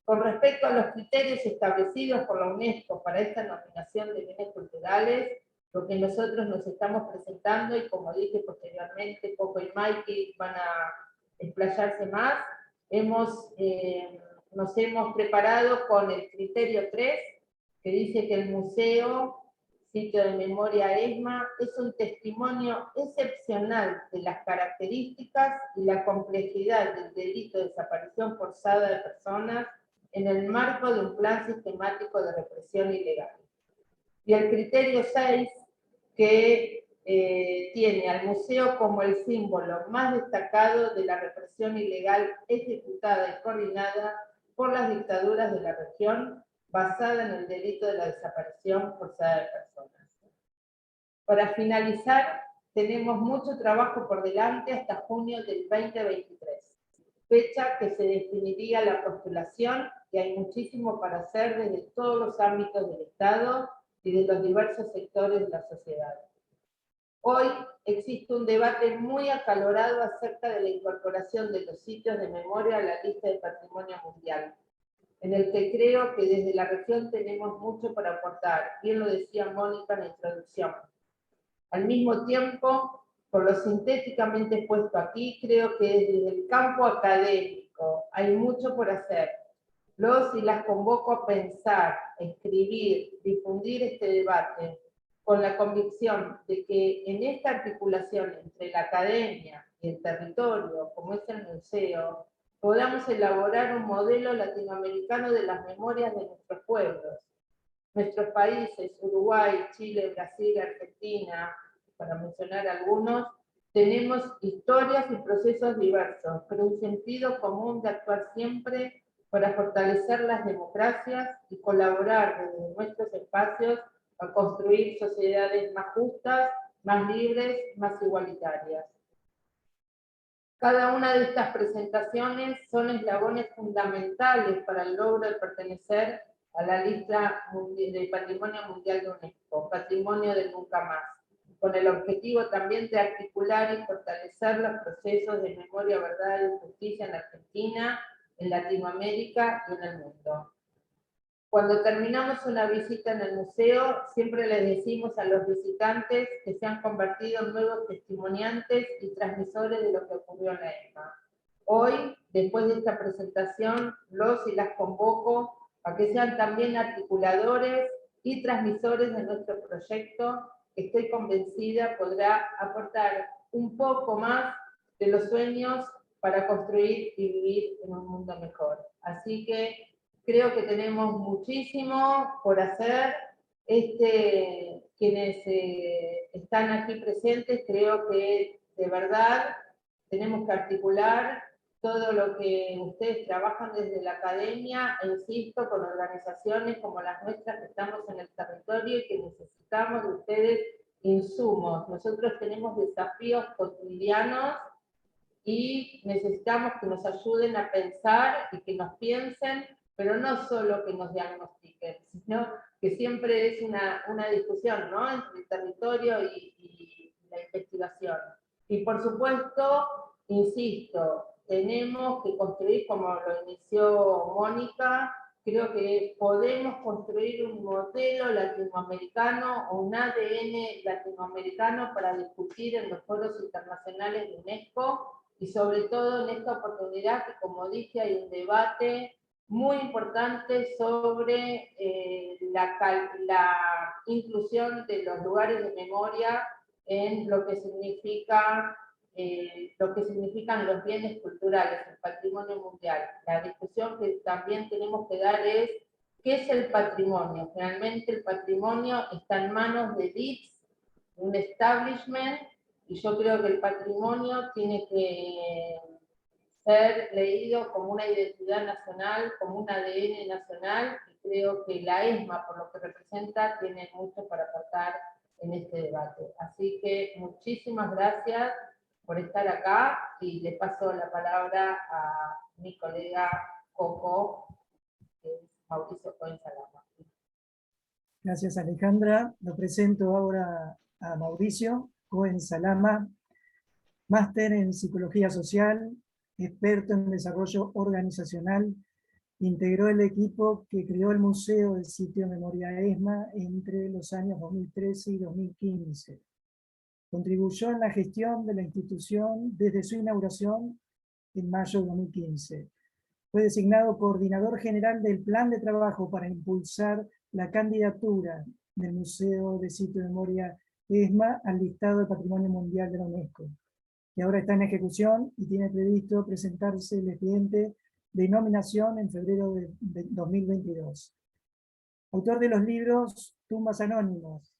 [SPEAKER 14] Con respecto a los criterios establecidos por la UNESCO para esta nominación de bienes culturales, lo que nosotros nos estamos presentando, y como dije posteriormente, Coco y Mikey van a explayarse más, nos hemos preparado con el criterio 3, que dice que el Museo Sitio de Memoria ESMA es un testimonio excepcional de las características y la complejidad del delito de desaparición forzada de personas en el marco de un plan sistemático de represión ilegal. Y el criterio 6, que tiene al museo como el símbolo más destacado de la represión ilegal ejecutada y coordinada por las dictaduras de la región, basada en el delito de la desaparición forzada de personas. Para finalizar, tenemos mucho trabajo por delante hasta junio del 2023, fecha que se definiría la postulación, y hay muchísimo para hacer desde todos los ámbitos del Estado y de los diversos sectores de la sociedad. Hoy existe un debate muy acalorado acerca de la incorporación de los sitios de memoria a la lista de patrimonio mundial, en el que creo que desde la región tenemos mucho para aportar, bien lo decía Mónica en la introducción. Al mismo tiempo, por lo sintéticamente expuesto aquí, creo que desde el campo académico hay mucho por hacer. Los y las convoco a pensar, a escribir, difundir este debate, con la convicción de que en esta articulación entre la academia y el territorio, como es el museo, podamos elaborar un modelo latinoamericano de las memorias de nuestros pueblos. Nuestros países, Uruguay, Chile, Brasil, Argentina, para mencionar algunos, tenemos historias y procesos diversos, pero un sentido común de actuar siempre para fortalecer las democracias y colaborar desde nuestros espacios a construir sociedades más justas, más libres, más igualitarias. Cada una de estas presentaciones son eslabones fundamentales para el logro de pertenecer a la lista del Patrimonio Mundial de UNESCO, Patrimonio del Nunca Más, con el objetivo también de articular y fortalecer los procesos de memoria, verdad y justicia en Argentina, en Latinoamérica y en el mundo. Cuando terminamos una visita en el museo, siempre les decimos a los visitantes que se han convertido en nuevos testimoniantes y transmisores de lo que ocurrió en la ESMA. Hoy, después de esta presentación, los y las convoco a que sean también articuladores y transmisores de nuestro proyecto, que estoy convencida podrá aportar un poco más de los sueños para construir y vivir en un mundo mejor. Así que creo que tenemos muchísimo por hacer. Quienes están aquí presentes, creo que de verdad tenemos que articular todo lo que ustedes trabajan desde la academia, e insisto, con organizaciones como las nuestras que estamos en el territorio y que necesitamos de ustedes insumos. Nosotros tenemos desafíos cotidianos y necesitamos que nos ayuden a pensar y que nos piensen, pero no solo que nos diagnostiquen, sino que siempre es una discusión, ¿no?, entre el territorio y la investigación. Y por supuesto, insisto, tenemos que construir, como lo inició Mónica, creo que podemos construir un modelo latinoamericano o un ADN latinoamericano para discutir en los foros internacionales de UNESCO, y sobre todo en esta oportunidad que, como dije, hay un debate muy importante sobre la inclusión de los lugares de memoria en lo que significan los bienes culturales, el patrimonio mundial. La discusión que también tenemos que dar es ¿qué es el patrimonio? Realmente el patrimonio está en manos de DICS, un establishment, y yo creo que el patrimonio tiene que ser leído como una identidad nacional, como un ADN nacional, y creo que la ESMA, por lo que representa, tiene mucho para aportar en este debate. Así que muchísimas gracias por estar acá, y le paso la palabra a mi colega Coco, que es Mauricio Cohen Salama.
[SPEAKER 3] Gracias, Alejandra. Lo presento ahora a Mauricio Cohen Salama, máster en Psicología Social, experto en desarrollo organizacional. Integró el equipo que creó el Museo del Sitio de Memoria ESMA entre los años 2013 y 2015. Contribuyó en la gestión de la institución desde su inauguración en mayo de 2015. Fue designado coordinador general del Plan de Trabajo para impulsar la candidatura del Museo del Sitio de Memoria ESMA al listado de Patrimonio Mundial de la UNESCO, que ahora está en ejecución y tiene previsto presentarse el expediente de nominación en febrero de 2022. Autor de los libros Tumbas Anónimas,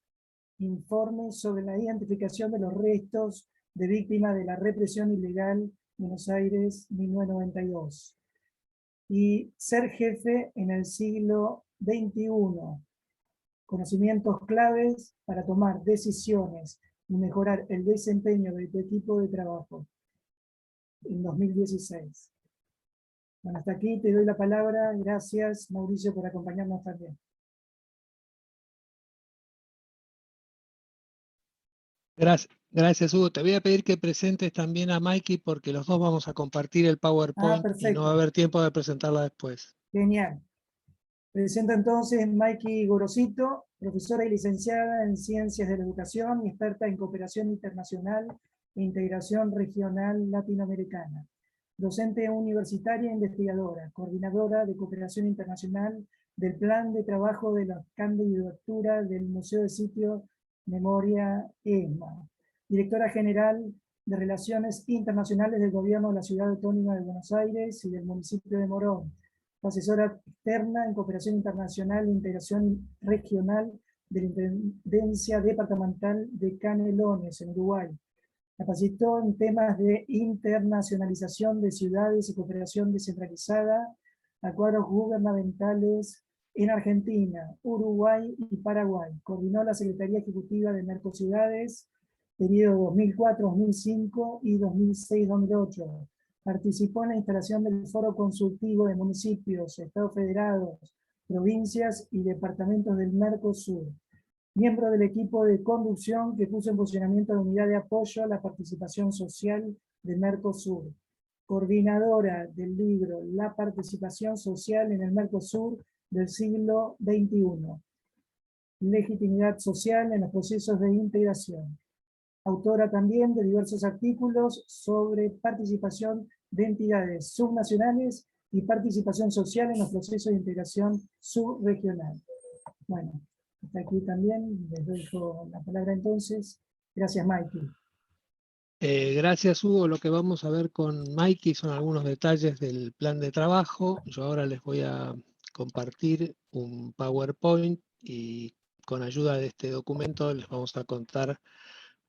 [SPEAKER 3] Informes sobre la identificación de los restos de víctimas de la represión ilegal, Buenos Aires, 1992. Y Ser jefe en el siglo 21. Conocimientos claves para tomar decisiones y mejorar el desempeño de tu equipo de trabajo en 2016. Bueno, hasta aquí te doy la palabra. Gracias, Mauricio, por acompañarnos también.
[SPEAKER 15] Gracias, Hugo. Te voy a pedir que presentes también a Mikey porque los dos vamos a compartir el PowerPoint y no va a haber tiempo de presentarla después.
[SPEAKER 3] Genial. Presento entonces Mikey Gorosito, profesora y licenciada en Ciencias de la Educación y experta en Cooperación Internacional e Integración Regional Latinoamericana. Docente universitaria e investigadora, coordinadora de Cooperación Internacional del Plan de Trabajo de la Candidatura del Museo de Sitio Memoria ESMA. Directora General de Relaciones Internacionales del Gobierno de la Ciudad Autónoma de Buenos Aires y del municipio de Morón. Asesora externa en Cooperación Internacional e Integración Regional de la Intendencia Departamental de Canelones, en Uruguay. Capacitó en temas de internacionalización de ciudades y cooperación descentralizada, acuerdos gubernamentales en Argentina, Uruguay y Paraguay. Coordinó la Secretaría Ejecutiva de Mercociudades, periodo 2004-2005 y 2006-2008. Participó en la instalación del Foro Consultivo de Municipios, Estados Federados, Provincias y Departamentos del Mercosur. Miembro del equipo de conducción que puso en funcionamiento la unidad de apoyo a la participación social de Mercosur. Coordinadora del libro La participación social en el Mercosur del siglo XXI. Legitimidad social en los procesos de integración. Autora también de diversos artículos sobre participación de entidades subnacionales y participación social en los procesos de integración subregional. Bueno, hasta aquí también les dejo la palabra entonces. Gracias, Mikey.
[SPEAKER 15] Gracias, Hugo. Lo que vamos a ver con Mikey son algunos detalles del plan de trabajo. Yo ahora les voy a compartir un PowerPoint y con ayuda de este documento les vamos a contar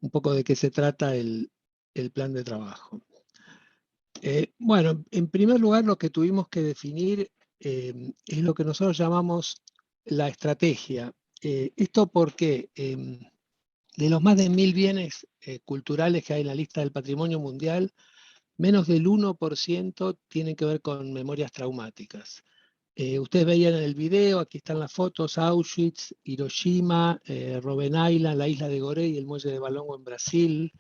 [SPEAKER 15] un poco de qué se trata el plan de trabajo. Bueno, en primer lugar lo que tuvimos que definir es lo que nosotros llamamos la estrategia. Esto porque de los más de 1000 bienes culturales que hay en la lista del patrimonio mundial, menos del 1% tienen que ver con memorias traumáticas. Ustedes veían en el video, aquí están las fotos, Auschwitz, Hiroshima, Robben Island, la isla de Gorée y el muelle de Valongo en Brasil,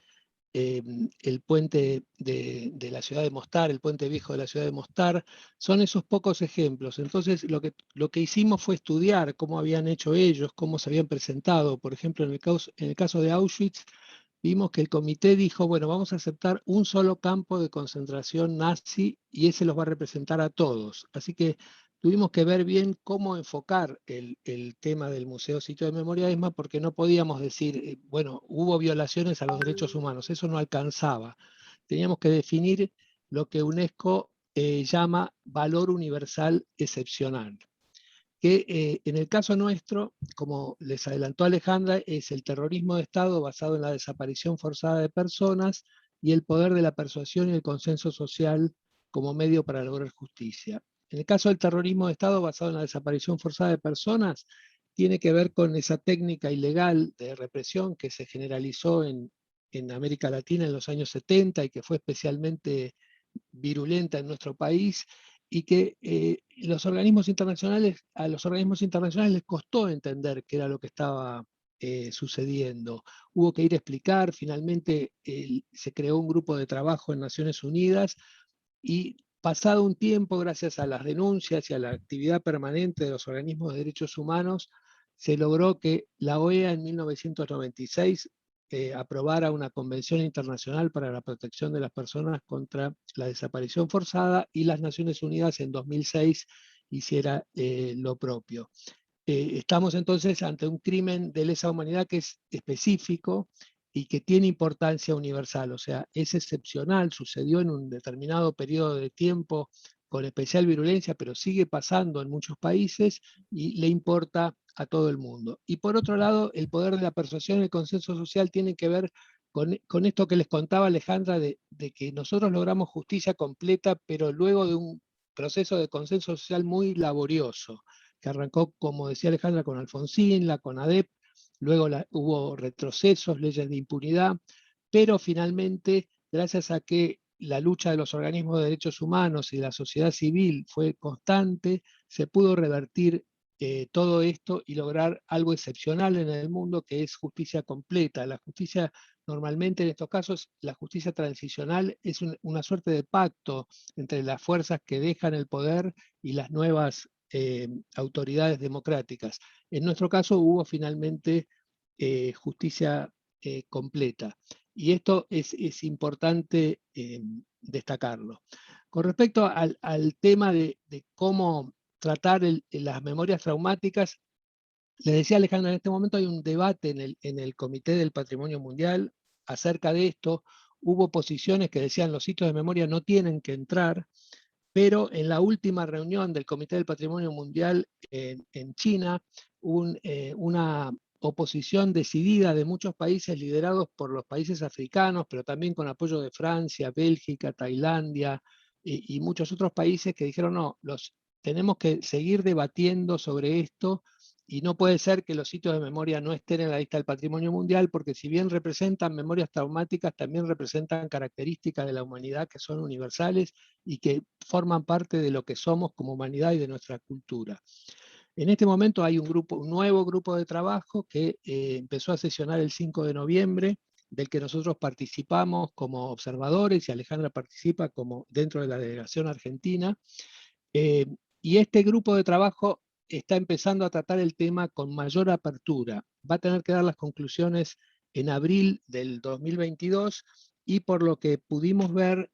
[SPEAKER 15] el puente de la ciudad de Mostar, el puente viejo de la ciudad de Mostar, son esos pocos ejemplos. Entonces lo que hicimos fue estudiar cómo habían hecho ellos, cómo se habían presentado. Por ejemplo, en el caso de Auschwitz, vimos que el comité dijo, bueno, vamos a aceptar un solo campo de concentración nazi y ese los va a representar a todos. Así que tuvimos que ver bien cómo enfocar el tema del Museo Sitio de Memoria ESMA, porque no podíamos decir, bueno, hubo violaciones a los derechos humanos, eso no alcanzaba. Teníamos que definir lo que UNESCO llama valor universal excepcional, que en el caso nuestro, como les adelantó Alejandra, es el terrorismo de Estado basado en la desaparición forzada de personas y el poder de la persuasión y el consenso social como medio para lograr justicia. En el caso del terrorismo de Estado basado en la desaparición forzada de personas, tiene que ver con esa técnica ilegal de represión que se generalizó en América Latina en los años 70 y que fue especialmente virulenta en nuestro país, y que a los organismos internacionales les costó entender qué era lo que estaba sucediendo. Hubo que ir a explicar, finalmente se creó un grupo de trabajo en Naciones Unidas y pasado un tiempo, gracias a las denuncias y a la actividad permanente de los organismos de derechos humanos, se logró que la OEA en 1996 aprobara una Convención Internacional para la Protección de las Personas contra la Desaparición Forzada y las Naciones Unidas en 2006 hiciera lo propio. Estamos entonces ante un crimen de lesa humanidad que es específico y que tiene importancia universal, o sea, es excepcional, sucedió en un determinado periodo de tiempo con especial virulencia, pero sigue pasando en muchos países y le importa a todo el mundo. Y por otro lado, el poder de la persuasión y el consenso social tiene que ver con esto que les contaba Alejandra, de que nosotros logramos justicia completa, pero luego de un proceso de consenso social muy laborioso. que arrancó, como decía Alejandra, con Alfonsín, la CONADEP, luego hubo retrocesos, leyes de impunidad, pero finalmente, gracias a que la lucha de los organismos de derechos humanos y de la sociedad civil fue constante, se pudo revertir todo esto y lograr algo excepcional en el mundo, que es justicia completa. La justicia, normalmente en estos casos, la justicia transicional es una suerte de pacto entre las fuerzas que dejan el poder y las nuevas autoridades democráticas. En nuestro caso hubo finalmente justicia completa. Y esto es importante destacarlo. Con respecto al tema de cómo tratar las memorias traumáticas, les decía Alejandra, en este momento hay un debate en el Comité del Patrimonio Mundial acerca de esto. Hubo posiciones que decían los sitios de memoria no tienen que entrar, pero en la última reunión del Comité del Patrimonio Mundial en China, hubo una oposición decidida de muchos países liderados por los países africanos, pero también con apoyo de Francia, Bélgica, Tailandia y muchos otros países que dijeron no, tenemos que seguir debatiendo sobre esto y no puede ser que los sitios de memoria no estén en la lista del Patrimonio Mundial, porque si bien representan memorias traumáticas, también representan características de la humanidad que son universales y que forman parte de lo que somos como humanidad y de nuestra cultura. En este momento hay un nuevo grupo de trabajo que empezó a sesionar el 5 de noviembre, del que nosotros participamos como observadores y Alejandra participa como dentro de la delegación argentina. Y este grupo de trabajo está empezando a tratar el tema con mayor apertura. Va a tener que dar las conclusiones en abril del 2022 y por lo que pudimos ver,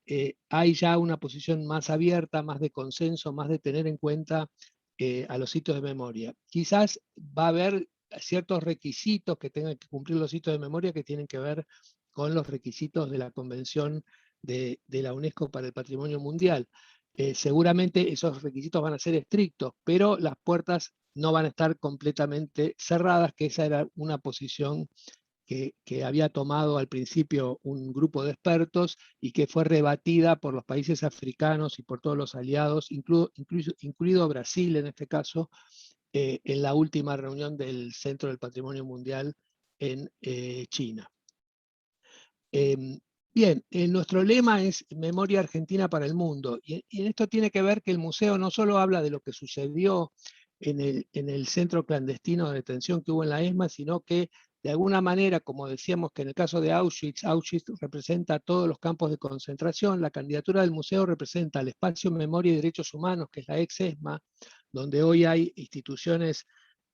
[SPEAKER 15] hay ya una posición más abierta, más de consenso, más de tener en cuenta a los sitios de memoria. Quizás va a haber ciertos requisitos que tengan que cumplir los sitios de memoria que tienen que ver con los requisitos de la Convención de la UNESCO para el Patrimonio Mundial. Seguramente esos requisitos van a ser estrictos, pero las puertas no van a estar completamente cerradas, que esa era una posición que había tomado al principio un grupo de expertos y que fue rebatida por los países africanos y por todos los aliados, incluido Brasil en este caso, en la última reunión del Centro del Patrimonio Mundial en China. Bien, nuestro lema es Memoria Argentina para el Mundo, y en esto tiene que ver que el museo no solo habla de lo que sucedió en el centro clandestino de detención que hubo en la ESMA, sino que de alguna manera, como decíamos que en el caso de Auschwitz representa todos los campos de concentración, la candidatura del museo representa el espacio Memoria y Derechos Humanos, que es la ex-ESMA, donde hoy hay instituciones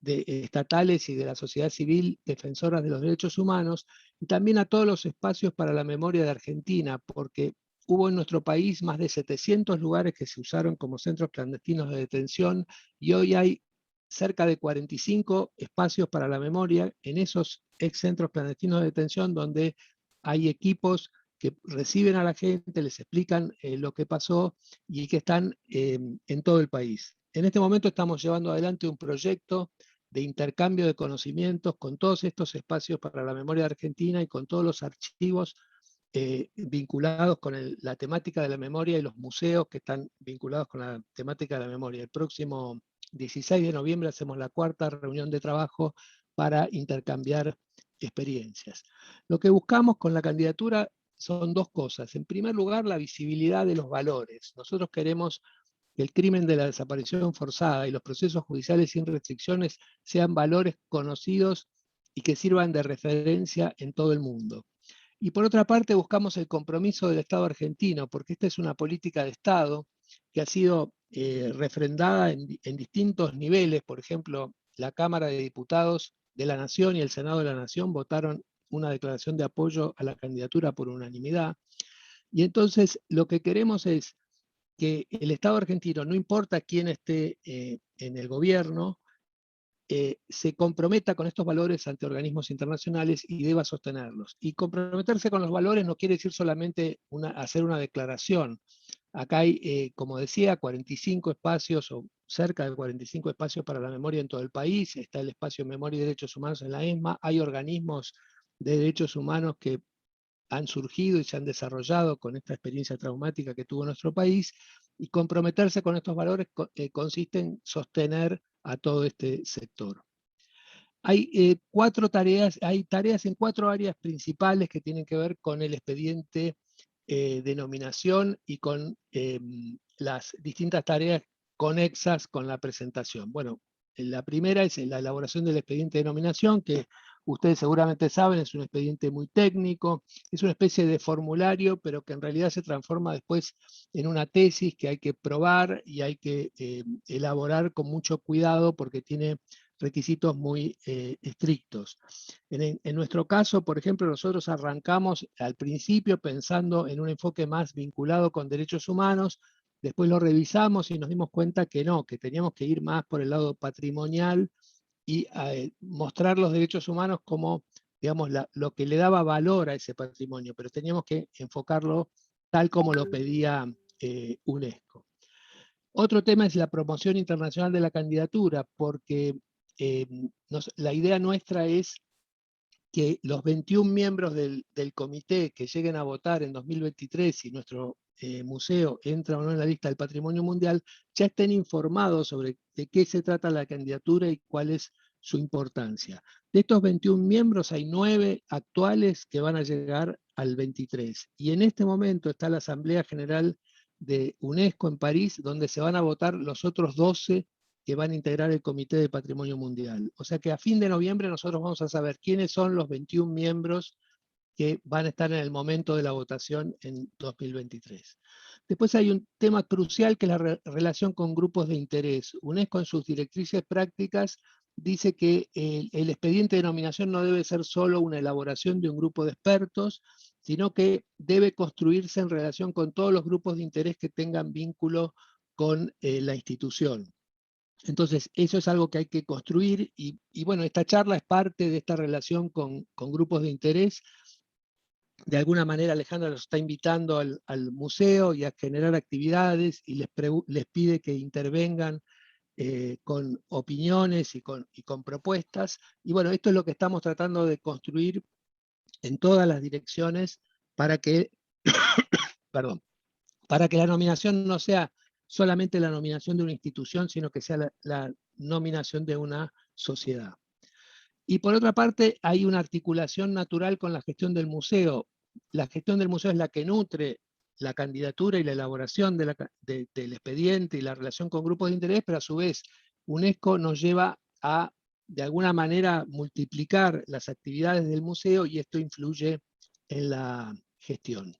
[SPEAKER 15] estatales y de la sociedad civil defensoras de los derechos humanos, y también a todos los espacios para la memoria de Argentina, porque hubo en nuestro país más de 700 lugares que se usaron como centros clandestinos de detención, y hoy hay cerca de 45 espacios para la memoria en esos ex centros clandestinos de detención, donde hay equipos que reciben a la gente, les explican lo que pasó y que están en todo el país. En este momento estamos llevando adelante un proyecto de intercambio de conocimientos con todos estos espacios para la memoria de Argentina y con todos los archivos vinculados con la temática de la memoria y los museos que están vinculados con la temática de la memoria. El próximo 16 de noviembre hacemos la 4ª reunión de trabajo para intercambiar experiencias. Lo que buscamos con la candidatura son dos cosas. En primer lugar, la visibilidad de los valores. Nosotros queremos que el crimen de la desaparición forzada y los procesos judiciales sin restricciones sean valores conocidos y que sirvan de referencia en todo el mundo. Y por otra parte buscamos el compromiso del Estado argentino, porque esta es una política de Estado que ha sido refrendada en distintos niveles. Por ejemplo, la Cámara de Diputados de la Nación y el Senado de la Nación votaron una declaración de apoyo a la candidatura por unanimidad. Y entonces lo que queremos es que el Estado argentino, no importa quién esté en el gobierno, se comprometa con estos valores ante organismos internacionales y deba sostenerlos. Y comprometerse con los valores no quiere decir solamente hacer una declaración. Acá hay, como decía, 45 espacios o cerca de 45 espacios para la memoria en todo el país. Está el espacio Memoria y Derechos Humanos en la ESMA. Hay organismos de derechos humanos que han surgido y se han desarrollado con esta experiencia traumática que tuvo nuestro país, y comprometerse con estos valores consiste en sostener a todo este sector. Hay tareas en 4 áreas principales que tienen que ver con el expediente de nominación y con las distintas tareas conexas con la presentación. Bueno, la primera es la elaboración del expediente de nominación, que ustedes seguramente saben, es un expediente muy técnico, es una especie de formulario, pero que en realidad se transforma después en una tesis que hay que probar y hay que elaborar con mucho cuidado porque tiene requisitos muy estrictos. En nuestro caso, por ejemplo, nosotros arrancamos al principio pensando en un enfoque más vinculado con derechos humanos, después lo revisamos y nos dimos cuenta que no, que teníamos que ir más por el lado patrimonial y mostrar los derechos humanos como, digamos, lo que le daba valor a ese patrimonio, pero teníamos que enfocarlo tal como lo pedía UNESCO. Otro tema es la promoción internacional de la candidatura, porque la idea nuestra es que los 21 miembros del comité que lleguen a votar en 2023 y nuestro museo entra o no en la lista del Patrimonio Mundial, ya estén informados sobre de qué se trata la candidatura y cuál es su importancia. De estos 21 miembros hay 9 actuales que van a llegar al 23. Y en este momento está la Asamblea General de UNESCO en París, donde se van a votar los otros 12 que van a integrar el Comité de Patrimonio Mundial. O sea que a fin de noviembre nosotros vamos a saber quiénes son los 21 miembros que van a estar en el momento de la votación en 2023. Después hay un tema crucial que es la relación con grupos de interés. UNESCO en sus directrices prácticas dice que el expediente de nominación no debe ser solo una elaboración de un grupo de expertos, sino que debe construirse en relación con todos los grupos de interés que tengan vínculo con la institución. Entonces, eso es algo que hay que construir y bueno, esta charla es parte de esta relación con grupos de interés. De alguna manera Alejandra los está invitando al museo y a generar actividades y les pide que intervengan con opiniones y con propuestas. Y bueno, esto es lo que estamos tratando de construir en todas las direcciones para que, perdón, para que la nominación no sea solamente la nominación de una institución, sino que sea la nominación de una sociedad. Y por otra parte, hay una articulación natural con la gestión del museo. La gestión del museo es la que nutre la candidatura y la elaboración del expediente y la relación con grupos de interés, pero a su vez UNESCO nos lleva a, de alguna manera, multiplicar las actividades del museo y esto influye en la gestión.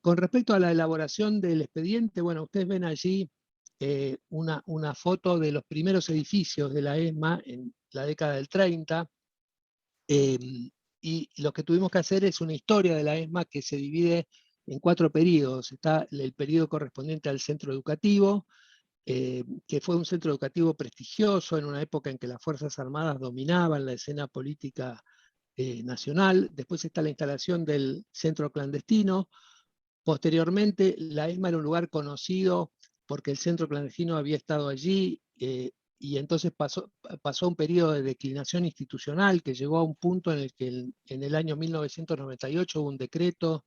[SPEAKER 15] Con respecto a la elaboración del expediente, bueno, ustedes ven allí una foto de los primeros edificios de la ESMA en la década del 30, y lo que tuvimos que hacer es una historia de la ESMA que se divide en 4 periodos. Está el periodo correspondiente al centro educativo, que fue un centro educativo prestigioso en una época en que las Fuerzas Armadas dominaban la escena política nacional. Después está la instalación del centro clandestino. Posteriormente, la ESMA era un lugar conocido porque el centro clandestino había estado allí, y entonces pasó un periodo de declinación institucional que llegó a un punto en el que en el año 1998 hubo un decreto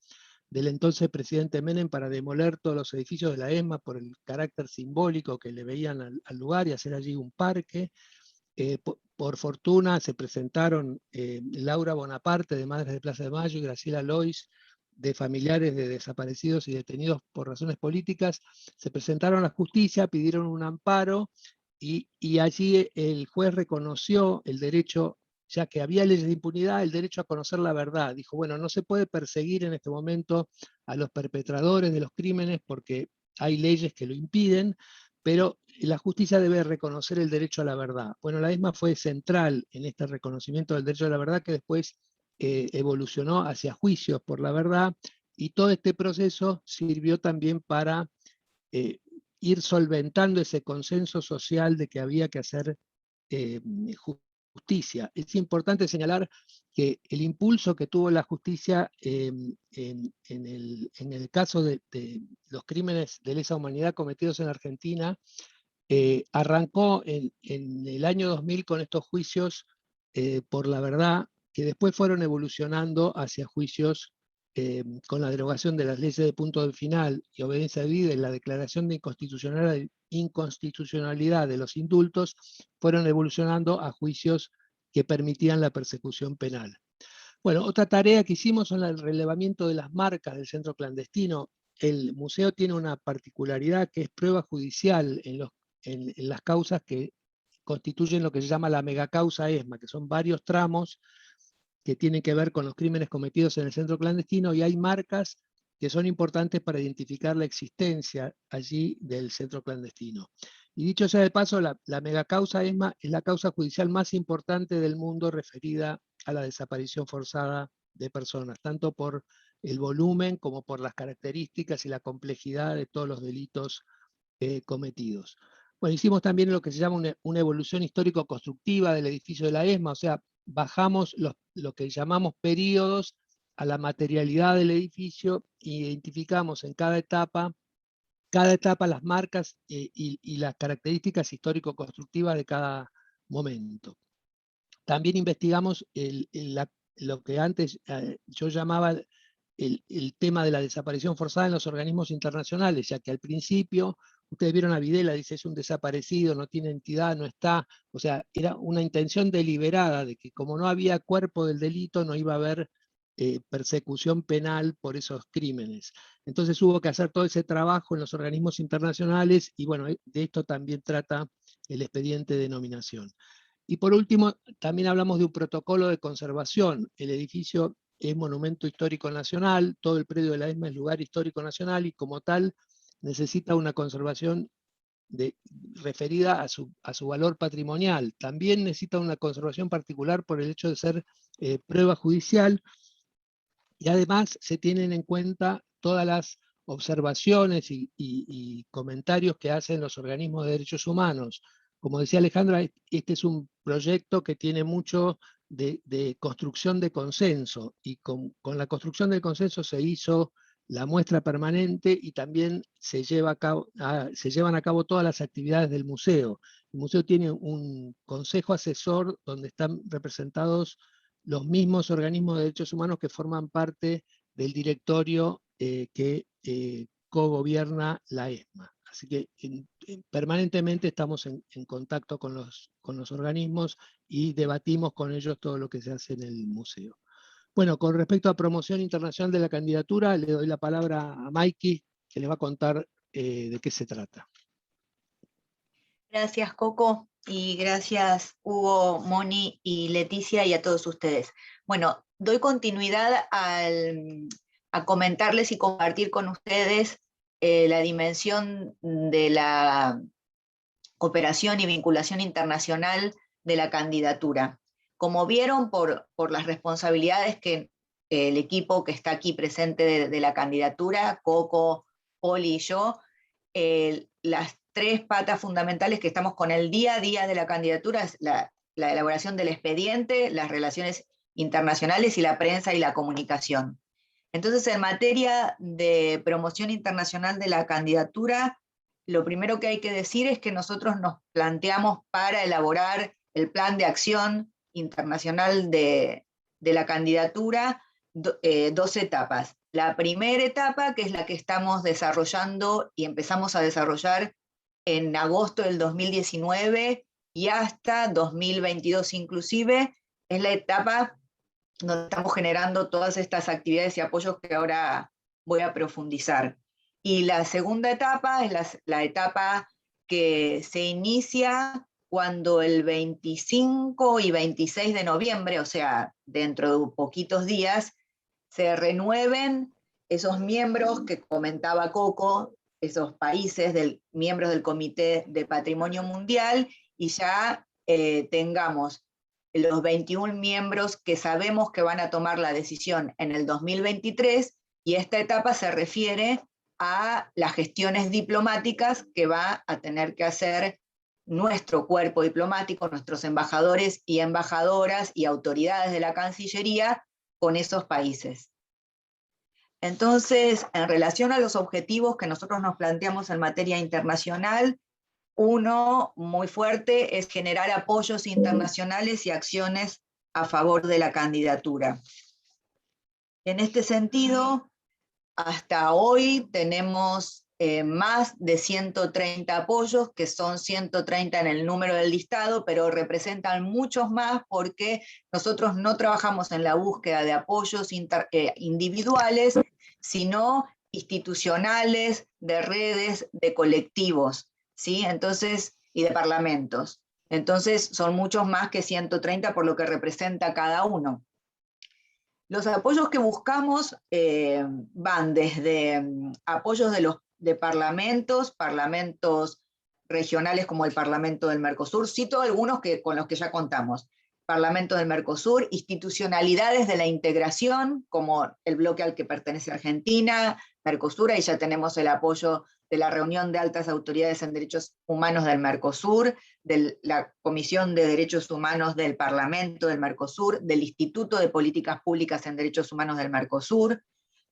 [SPEAKER 15] del entonces presidente Menem para demoler todos los edificios de la ESMA por el carácter simbólico que le veían al lugar y hacer allí un parque. Por fortuna se presentaron Laura Bonaparte de Madres de Plaza de Mayo y Graciela Lois de familiares de desaparecidos y detenidos por razones políticas, se presentaron a la justicia, pidieron un amparo y allí el juez reconoció el derecho, ya que había leyes de impunidad, el derecho a conocer la verdad. Dijo, bueno, no se puede perseguir en este momento a los perpetradores de los crímenes porque hay leyes que lo impiden, pero la justicia debe reconocer el derecho a la verdad. Bueno, la ESMA fue central en este reconocimiento del derecho a la verdad que después evolucionó hacia juicios por la verdad, y todo este proceso sirvió también para ir solventando ese consenso social de que había que hacer justicia. Es importante señalar que el impulso que tuvo la justicia en el caso de los crímenes de lesa humanidad cometidos en Argentina arrancó en el año 2000 con estos juicios por la verdad, que después fueron evolucionando hacia juicios con la derogación de las leyes de punto final y obediencia debida y la declaración de inconstitucionalidad de los indultos, fueron evolucionando a juicios que permitían la persecución penal. Bueno, otra tarea que hicimos son el relevamiento de las marcas del centro clandestino. El museo tiene una particularidad que es prueba judicial en las causas que constituyen lo que se llama la megacausa ESMA, que son varios tramos que tienen que ver con los crímenes cometidos en el centro clandestino, y hay marcas que son importantes para identificar la existencia allí del centro clandestino. Y dicho sea de paso, la megacausa ESMA es la causa judicial más importante del mundo referida a la desaparición forzada de personas, tanto por el volumen como por las características y la complejidad de todos los delitos cometidos. Bueno, hicimos también lo que se llama una evolución histórico-constructiva del edificio de la ESMA, o sea, bajamos lo que llamamos períodos a la materialidad del edificio e identificamos en cada etapa las marcas y las características histórico-constructivas de cada momento. También investigamos lo que antes yo llamaba el tema de la desaparición forzada en los organismos internacionales, ya que al principio, ustedes vieron a Videla, dice es un desaparecido, no tiene entidad, no está, o sea, era una intención deliberada de que como no había cuerpo del delito, no iba a haber persecución penal por esos crímenes. Entonces hubo que hacer todo ese trabajo en los organismos internacionales, y bueno, de esto también trata el expediente de nominación. Y por último, también hablamos de un protocolo de conservación. El edificio es monumento histórico nacional, todo el predio de la ESMA es lugar histórico nacional, y como tal necesita una conservación referida a su valor patrimonial. También necesita una conservación particular por el hecho de ser prueba judicial, y además se tienen en cuenta todas las observaciones y comentarios que hacen los organismos de derechos humanos. Como decía Alejandra, este es un proyecto que tiene mucho de construcción de consenso, y con la construcción del consenso se hizo la muestra permanente, y también se llevan a cabo todas las actividades del museo. El museo tiene un consejo asesor donde están representados los mismos organismos de derechos humanos que forman parte del directorio que cogobierna la ESMA. Así que permanentemente estamos en contacto con los organismos y debatimos con ellos todo lo que se hace en el museo. Bueno, con respecto a promoción internacional de la candidatura, le doy la palabra a Maiki, que les va a contar de qué se trata.
[SPEAKER 16] Gracias, Coco, y gracias, Hugo, Moni y Leticia, y a todos ustedes. Bueno, doy continuidad a comentarles y compartir con ustedes la dimensión de la cooperación y vinculación internacional de la candidatura. Como vieron por las responsabilidades que el equipo que está aquí presente de la candidatura, Coco, Poli y yo, las tres patas fundamentales que estamos con el día a día de la candidatura es la elaboración del expediente, las relaciones internacionales y la prensa y la comunicación. Entonces, en materia de promoción internacional de la candidatura, lo primero que hay que decir es que nosotros nos planteamos para elaborar el plan de acción internacional de la candidatura dos etapas. La primera etapa, que es la que estamos desarrollando y empezamos a desarrollar en agosto del 2019 y hasta 2022 inclusive, es la etapa donde estamos generando todas estas actividades y apoyos que ahora voy a profundizar. Y la segunda etapa es la etapa que se inicia cuando el 25 y 26 de noviembre, o sea, dentro de poquitos días, se renueven esos miembros que comentaba Coco, esos países, miembros del Comité de Patrimonio Mundial, y ya tengamos los 21 miembros que sabemos que van a tomar la decisión en el 2023, y esta etapa se refiere a las gestiones diplomáticas que va a tener que hacer nuestro cuerpo diplomático, nuestros embajadores y embajadoras y autoridades de la Cancillería con esos países. Entonces, en relación a los objetivos que nosotros nos planteamos en materia internacional, uno muy fuerte es generar apoyos internacionales y acciones a favor de la candidatura. En este sentido, hasta hoy tenemos más de 130 apoyos, que son 130 en el número del listado, pero representan muchos más porque nosotros no trabajamos en la búsqueda de apoyos individuales, sino institucionales, de redes, de colectivos, ¿sí? Entonces, y de parlamentos. Entonces son muchos más que 130 por lo que representa cada uno. Los apoyos que buscamos van desde apoyos de parlamentos regionales como el Parlamento del Mercosur, cito algunos con los que ya contamos. Parlamento del Mercosur, institucionalidades de la integración, como el bloque al que pertenece Argentina, Mercosur, ahí ya tenemos el apoyo de la reunión de altas autoridades en derechos humanos del Mercosur, de la Comisión de Derechos Humanos del Parlamento del Mercosur, del Instituto de Políticas Públicas en Derechos Humanos del Mercosur.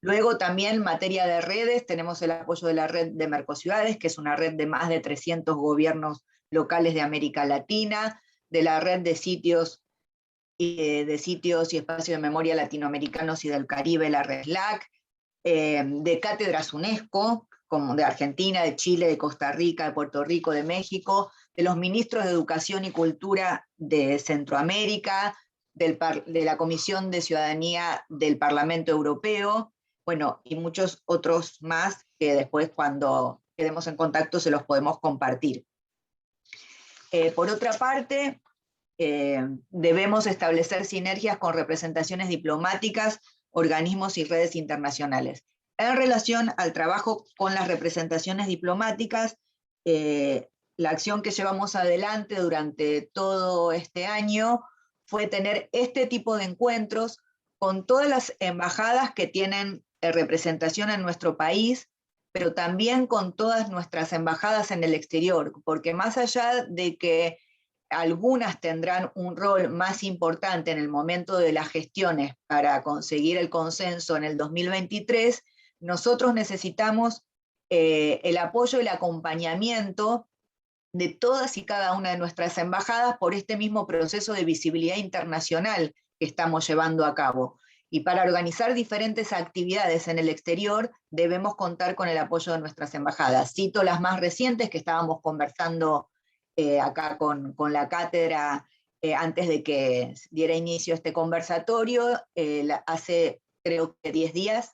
[SPEAKER 16] Luego también en materia de redes tenemos el apoyo de la red de Mercociudades, que es una red de más de 300 gobiernos locales de América Latina, de la red de sitios y espacios de memoria latinoamericanos y del Caribe, la red LAC, de cátedras UNESCO, como de Argentina, de Chile, de Costa Rica, de Puerto Rico, de México, de los ministros de Educación y Cultura de Centroamérica, de la Comisión de Ciudadanía del Parlamento Europeo, bueno, y muchos otros más que después cuando quedemos en contacto se los podemos compartir. Por otra parte, debemos establecer sinergias con representaciones diplomáticas, organismos y redes internacionales. En relación al trabajo con las representaciones diplomáticas, la acción que llevamos adelante durante todo este año fue tener este tipo de encuentros con todas las embajadas que tienen representación en nuestro país, pero también con todas nuestras embajadas en el exterior, porque más allá de que algunas tendrán un rol más importante en el momento de las gestiones para conseguir el consenso en el 2023, nosotros necesitamos el apoyo y el acompañamiento de todas y cada una de nuestras embajadas por este mismo proceso de visibilidad internacional que estamos llevando a cabo. Y para organizar diferentes actividades en el exterior debemos contar con el apoyo de nuestras embajadas. Cito las más recientes que estábamos conversando acá con la cátedra antes de que diera inicio a este conversatorio, hace creo que 10 días,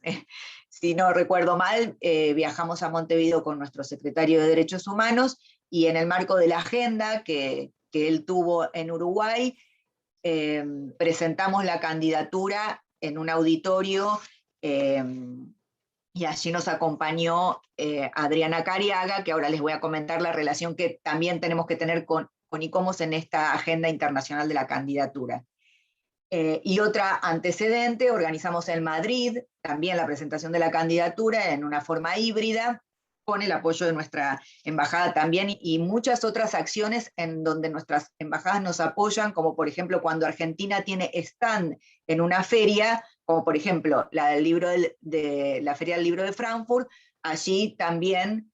[SPEAKER 16] si no recuerdo mal, viajamos a Montevideo con nuestro secretario de Derechos Humanos y en el marco de la agenda que él tuvo en Uruguay, presentamos la candidatura en un auditorio y allí nos acompañó Adriana Cariaga, que ahora les voy a comentar la relación que también tenemos que tener con ICOMOS en esta agenda internacional de la candidatura. Y otra antecedente, organizamos en Madrid también la presentación de la candidatura en una forma híbrida, con el apoyo de nuestra embajada también, y muchas otras acciones en donde nuestras embajadas nos apoyan, como por ejemplo cuando Argentina tiene stand en una feria, como por ejemplo la Feria del Libro de Frankfurt, allí también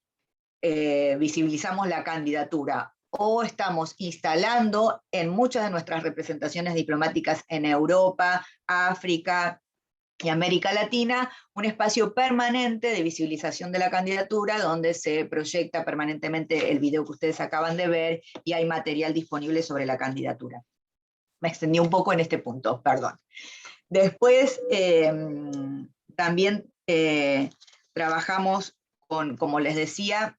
[SPEAKER 16] visibilizamos la candidatura. O estamos instalando en muchas de nuestras representaciones diplomáticas en Europa, África y América Latina, un espacio permanente de visibilización de la candidatura, donde se proyecta permanentemente el video que ustedes acaban de ver, y hay material disponible sobre la candidatura. Me extendí un poco en este punto, perdón. Después, también trabajamos con, como les decía,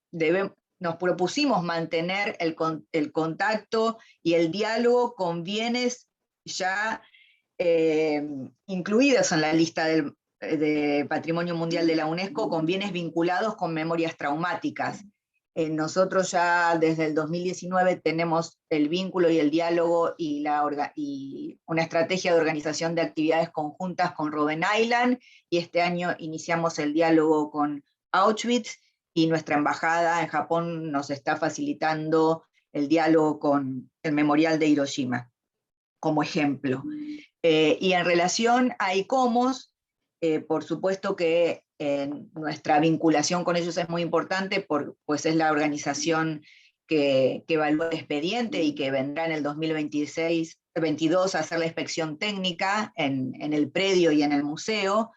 [SPEAKER 16] nos propusimos mantener el contacto y el diálogo con bienes ya incluidos en la lista de Patrimonio Mundial de la UNESCO, con bienes vinculados con memorias traumáticas. Nosotros ya desde el 2019 tenemos el vínculo y el diálogo y una estrategia de organización de actividades conjuntas con Robben Island, y este año iniciamos el diálogo con Auschwitz, y nuestra embajada en Japón nos está facilitando el diálogo con el Memorial de Hiroshima, como ejemplo. Y en relación a ICOMOS, por supuesto que nuestra vinculación con ellos es muy importante, pues es la organización que evalúa el expediente y que vendrá en el 2022 a hacer la inspección técnica en el predio y en el museo.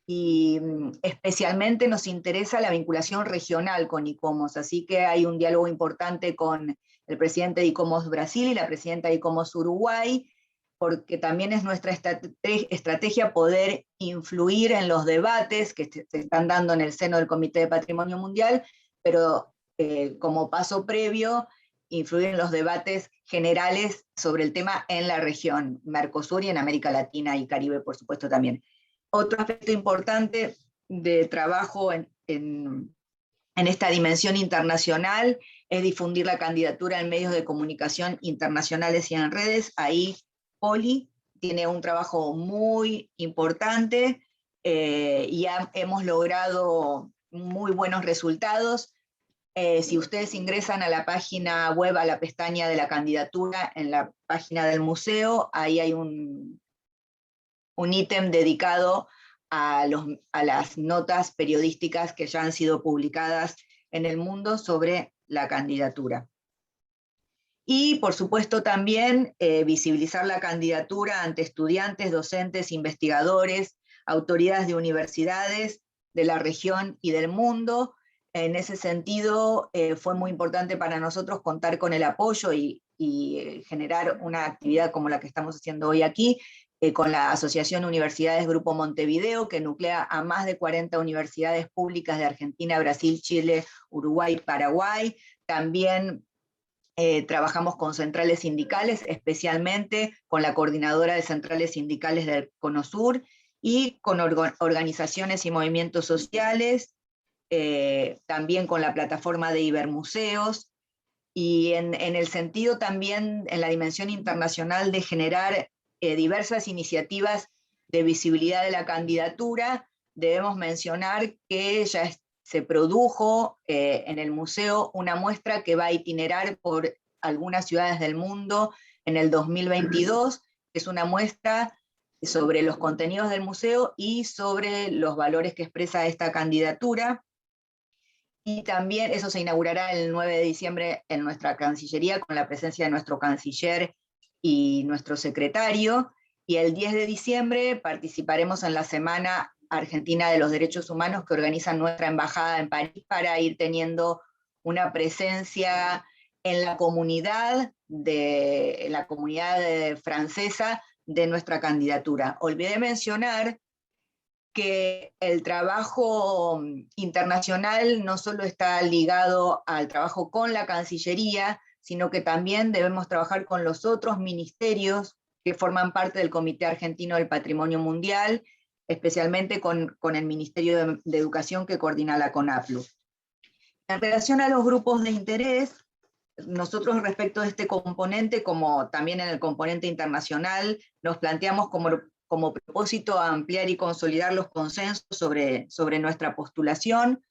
[SPEAKER 16] Y especialmente nos interesa la vinculación regional con ICOMOS, así que hay un diálogo importante con el presidente de ICOMOS Brasil y la presidenta de ICOMOS Uruguay, porque también es nuestra estrategia poder influir en los debates que se están dando en el seno del Comité de Patrimonio Mundial, pero como paso previo, influir en los debates generales sobre el tema en la región, Mercosur y en América Latina y Caribe, por supuesto, también. Otro aspecto importante de trabajo en esta dimensión internacional es difundir la candidatura en medios de comunicación internacionales y en redes. Ahí Poli tiene un trabajo muy importante y hemos logrado muy buenos resultados. Si ustedes ingresan a la página web, a la pestaña de la candidatura, en la página del museo, ahí hay un ítem dedicado a las notas periodísticas que ya han sido publicadas en el mundo sobre la candidatura. Y, por supuesto, también visibilizar la candidatura ante estudiantes, docentes, investigadores, autoridades de universidades de la región y del mundo. En ese sentido, fue muy importante para nosotros contar con el apoyo y generar una actividad como la que estamos haciendo hoy aquí, con la Asociación Universidades Grupo Montevideo, que nuclea a más de 40 universidades públicas de Argentina, Brasil, Chile, Uruguay, Paraguay. También trabajamos con centrales sindicales, especialmente con la Coordinadora de Centrales Sindicales del Cono Sur y con organizaciones y movimientos sociales, también con la plataforma de Ibermuseos, y en el sentido también, en la dimensión internacional, de generar diversas iniciativas de visibilidad de la candidatura. Debemos mencionar que ya se produjo en el museo una muestra que va a itinerar por algunas ciudades del mundo en el 2022. Es una muestra sobre los contenidos del museo y sobre los valores que expresa esta candidatura. Y también eso se inaugurará el 9 de diciembre en nuestra Cancillería, con la presencia de nuestro canciller y nuestro secretario. Y el 10 de diciembre participaremos en la Semana Argentina de los Derechos Humanos que organiza nuestra embajada en París, para ir teniendo una presencia en la comunidad francesa de nuestra candidatura. Olvidé mencionar que el trabajo internacional no solo está ligado al trabajo con la Cancillería, sino que también debemos trabajar con los otros ministerios que forman parte del Comité Argentino del Patrimonio Mundial, especialmente con el Ministerio de Educación, que coordina la CONAPLU. En relación a los grupos de interés, nosotros, respecto de este componente, como también en el componente internacional, nos planteamos como propósito ampliar y consolidar los consensos sobre nuestra postulación.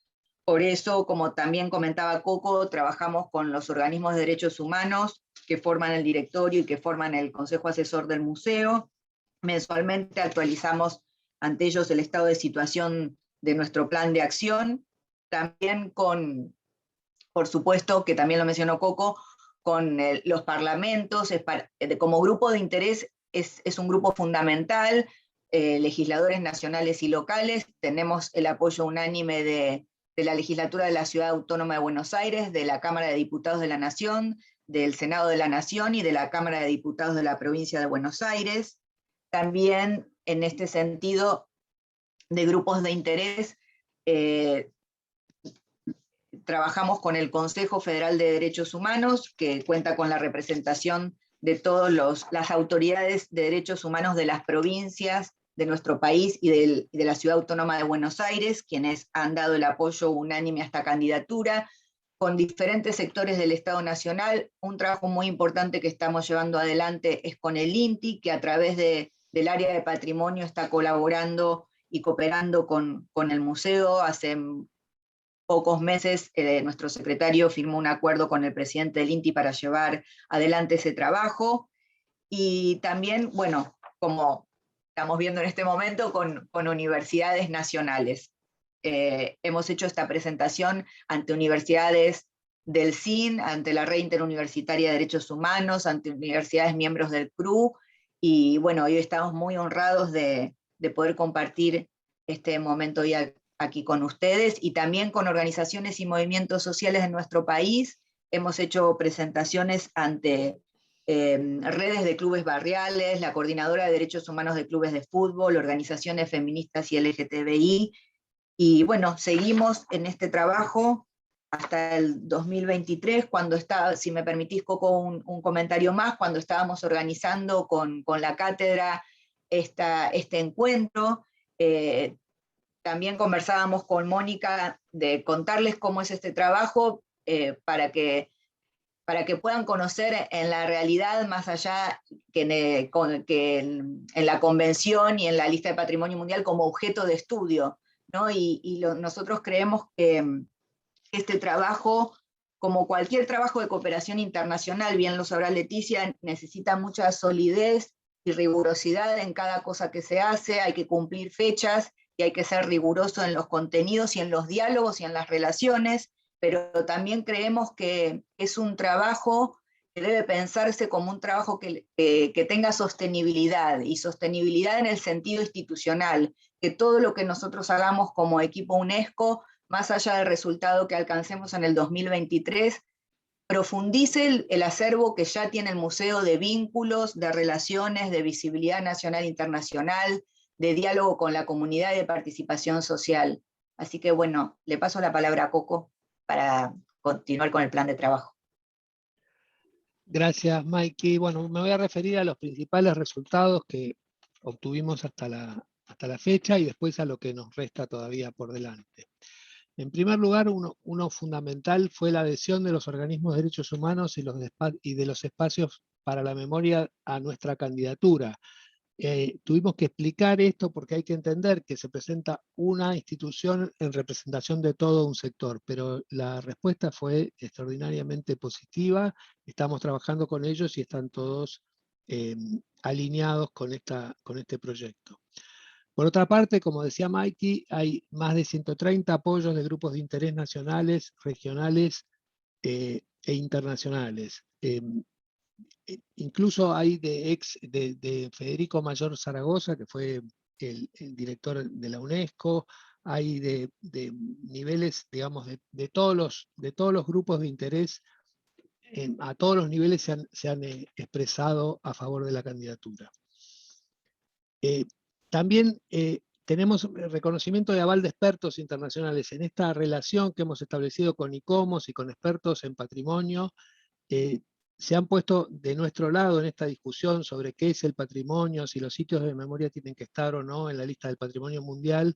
[SPEAKER 16] Por eso, como también comentaba Coco, trabajamos con los organismos de derechos humanos que forman el directorio y que forman el Consejo Asesor del Museo. Mensualmente actualizamos ante ellos el estado de situación de nuestro plan de acción. También por supuesto, que también lo mencionó Coco, con los parlamentos. Como grupo de interés es un grupo fundamental, legisladores nacionales y locales. Tenemos el apoyo unánime de la legislatura de la Ciudad Autónoma de Buenos Aires, de la Cámara de Diputados de la Nación, del Senado de la Nación y de la Cámara de Diputados de la Provincia de Buenos Aires. También, en este sentido, de grupos de interés, trabajamos con el Consejo Federal de Derechos Humanos, que cuenta con la representación de todas las autoridades de derechos humanos de las provincias de nuestro país y de la Ciudad Autónoma de Buenos Aires, quienes han dado el apoyo unánime a esta candidatura, con diferentes sectores del Estado Nacional. Un trabajo muy importante que estamos llevando adelante es con el INTI, que a través del área de patrimonio está colaborando y cooperando con el museo. Hace pocos meses nuestro secretario firmó un acuerdo con el presidente del INTI para llevar adelante ese trabajo. Y también, bueno, como estamos viendo en este momento, con universidades nacionales. Hemos hecho esta presentación ante universidades del CIN, ante la Red Interuniversitaria de Derechos Humanos, ante universidades miembros del CRU, y bueno, hoy estamos muy honrados de poder compartir este momento hoy aquí con ustedes, y también con organizaciones y movimientos sociales de nuestro país. Hemos hecho presentaciones ante redes de clubes barriales, la Coordinadora de Derechos Humanos de Clubes de Fútbol, organizaciones feministas y LGTBI, y bueno, seguimos en este trabajo hasta el 2023, cuando está, si me permitís, Coco, un comentario más, cuando estábamos organizando con la cátedra este encuentro. También conversábamos con Mónica de contarles cómo es este trabajo, para que puedan conocer en la realidad, más allá que en la convención y en la lista de Patrimonio Mundial, como objeto de estudio, ¿no? Nosotros creemos que este trabajo, como cualquier trabajo de cooperación internacional, bien lo sabrá Leticia, necesita mucha solidez y rigurosidad en cada cosa que se hace, hay que cumplir fechas y hay que ser riguroso en los contenidos y en los diálogos y en las relaciones, pero también creemos que es un trabajo que debe pensarse como un trabajo que tenga sostenibilidad, y sostenibilidad en el sentido institucional, que todo lo que nosotros hagamos como equipo UNESCO, más allá del resultado que alcancemos en el 2023, profundice el acervo que ya tiene el museo de vínculos, de relaciones, de visibilidad nacional e internacional, de diálogo con la comunidad y de participación social. Así que bueno, le paso la palabra a Coco para continuar con el plan de trabajo.
[SPEAKER 15] Gracias, Maiki. Bueno, me voy a referir a los principales resultados que obtuvimos hasta la fecha y después a lo que nos resta todavía por delante. En primer lugar, uno fundamental fue la adhesión de los organismos de derechos humanos y de los espacios para la memoria a nuestra candidatura. Tuvimos que explicar esto porque hay que entender que se presenta una institución en representación de todo un sector, pero la respuesta fue extraordinariamente positiva. Estamos trabajando con ellos y están todos alineados con este proyecto. Por otra parte, como decía Maiki, hay más de 130 apoyos de grupos de interés nacionales, regionales e internacionales. Incluso hay de Federico Mayor Zaragoza, que fue el director de la UNESCO, hay de niveles, digamos, de todos los grupos de interés, a todos los niveles se han expresado a favor de la candidatura. También tenemos reconocimiento de aval de expertos internacionales en esta relación que hemos establecido con ICOMOS y con expertos en patrimonio. Se han puesto de nuestro lado en esta discusión sobre qué es el patrimonio, si los sitios de memoria tienen que estar o no en la lista del patrimonio mundial,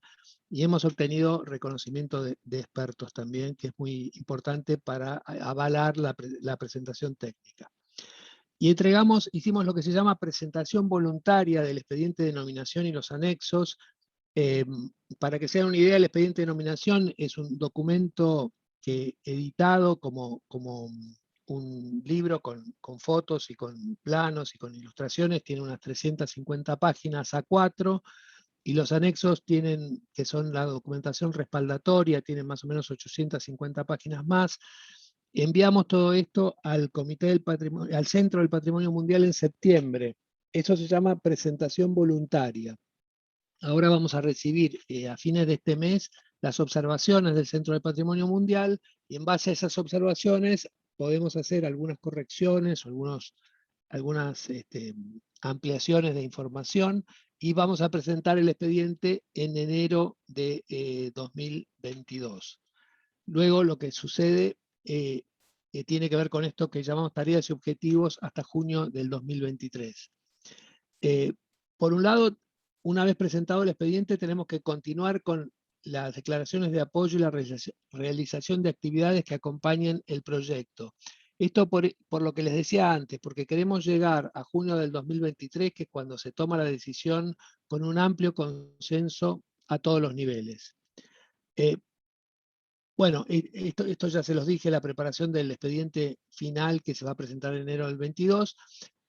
[SPEAKER 15] y hemos obtenido reconocimiento de expertos también, que es muy importante para avalar la presentación técnica. Y hicimos lo que se llama presentación voluntaria del expediente de nominación y los anexos. Para que se den una idea, el expediente de nominación es un documento editado como un libro con fotos y con planos y con ilustraciones, tiene unas 350 páginas A4, y los anexos que son la documentación respaldatoria, tienen más o menos 850 páginas más. Enviamos todo esto al Comité del Patrimonio, al Centro del Patrimonio Mundial en septiembre. Eso se llama presentación voluntaria. Ahora vamos a recibir a fines de este mes las observaciones del Centro del Patrimonio Mundial, y en base a esas observaciones podemos hacer algunas correcciones o algunas ampliaciones de información, y vamos a presentar el expediente en enero de 2022. Luego lo que sucede tiene que ver con esto que llamamos tareas y objetivos hasta junio del 2023. Por un lado, una vez presentado el expediente, tenemos que continuar con las declaraciones de apoyo y la realización de actividades que acompañen el proyecto. Esto por lo que les decía antes, porque queremos llegar a junio del 2023, que es cuando se toma la decisión con un amplio consenso a todos los niveles. Bueno, esto ya se los dije, la preparación del expediente final que se va a presentar en enero del 22.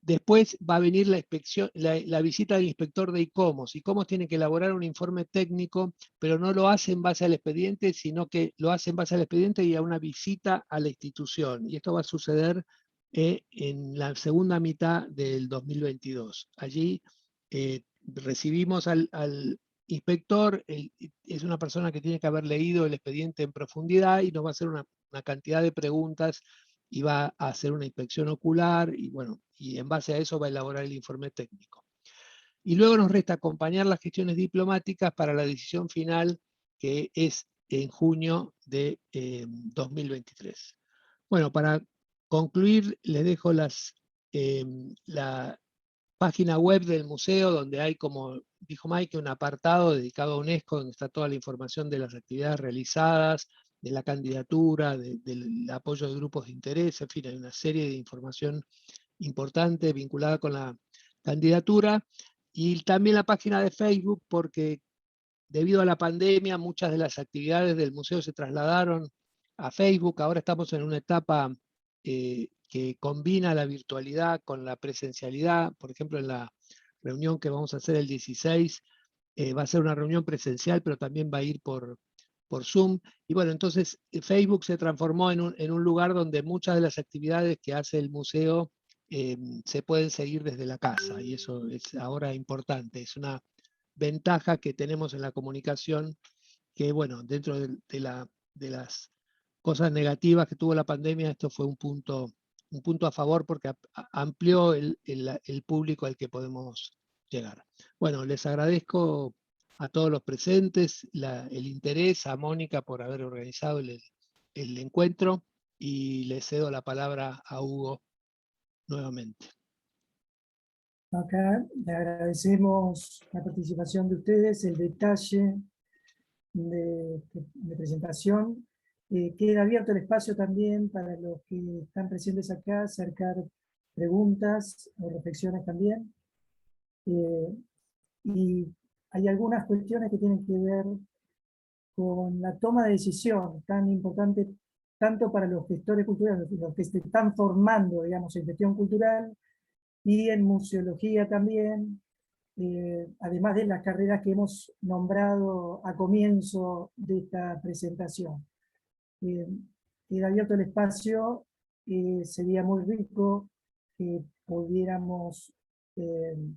[SPEAKER 15] Después va a venir la inspección, la visita del inspector de ICOMOS. ICOMOS tiene que elaborar un informe técnico, pero no lo hace en base al expediente, sino que lo hace en base al expediente y a una visita a la institución. Y esto va a suceder en la segunda mitad del 2022. Allí recibimos al inspector, es una persona que tiene que haber leído el expediente en profundidad y nos va a hacer una cantidad de preguntas y va a hacer una inspección ocular y bueno, y en base a eso va a elaborar el informe técnico. Y luego nos resta acompañar las gestiones diplomáticas para la decisión final, que es en junio de 2023. Bueno, para concluir, les dejo la página web del museo, donde hay, como dijo Mike, un apartado dedicado a UNESCO, donde está toda la información de las actividades realizadas, de la candidatura, del apoyo de grupos de interés, en fin, hay una serie de información importante vinculada con la candidatura, y también la página de Facebook, porque debido a la pandemia muchas de las actividades del museo se trasladaron a Facebook. Ahora estamos en una etapa que combina la virtualidad con la presencialidad. Por ejemplo, en la reunión que vamos a hacer el 16, va a ser una reunión presencial, pero también va a ir por Zoom. Y bueno, entonces Facebook se transformó en un lugar donde muchas de las actividades que hace el museo se pueden seguir desde la casa, y eso es ahora importante. Es una ventaja que tenemos en la comunicación, que bueno, dentro de las cosas negativas que tuvo la pandemia, esto fue un punto a favor, porque amplió el público al que podemos llegar. Bueno, les agradezco a todos los presentes el interés, a Mónica por haber organizado el encuentro, y le cedo la palabra a Hugo nuevamente.
[SPEAKER 3] Acá le agradecemos la participación de ustedes, el detalle de presentación. Queda abierto el espacio también para los que están presentes acá, acercar preguntas o reflexiones también. Y hay algunas cuestiones que tienen que ver con la toma de decisión, tan importante tanto para los gestores culturales, los que se están formando, digamos, en gestión cultural, y en museología también, además de las carreras que hemos nombrado a comienzo de esta presentación. Queda abierto el espacio, sería muy rico que pudiéramos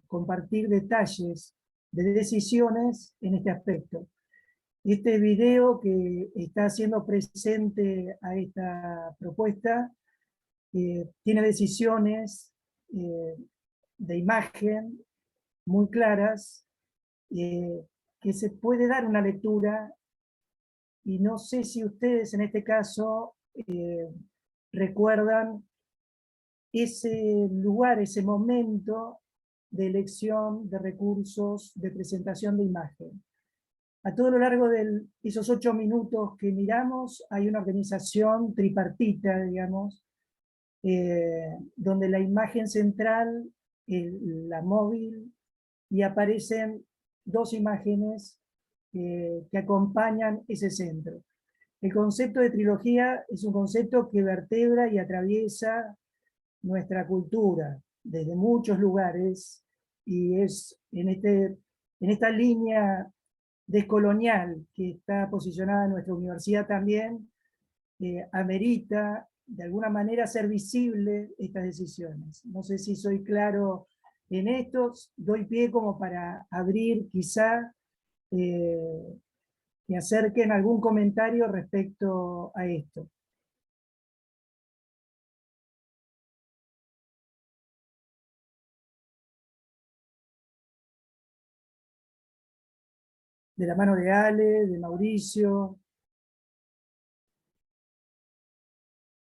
[SPEAKER 3] compartir detalles de decisiones en este aspecto. Este video que está haciendo presente a esta propuesta tiene decisiones de imagen muy claras, que se puede dar una lectura, y no sé si ustedes en este caso recuerdan ese lugar, ese momento de elección de recursos de presentación de imagen. A todo lo largo de esos 8 minutos que miramos hay una organización tripartita, digamos, donde la imagen central, la móvil, y aparecen 2 imágenes que acompañan ese centro. El concepto de trilogía es un concepto que vertebra y atraviesa nuestra cultura desde muchos lugares, y es en esta línea descolonial que está posicionada en nuestra universidad también, amerita de alguna manera ser visible estas decisiones. No sé si soy claro en esto, doy pie como para abrir quizá que acerquen algún comentario respecto a esto. De la mano de Ale, de Mauricio.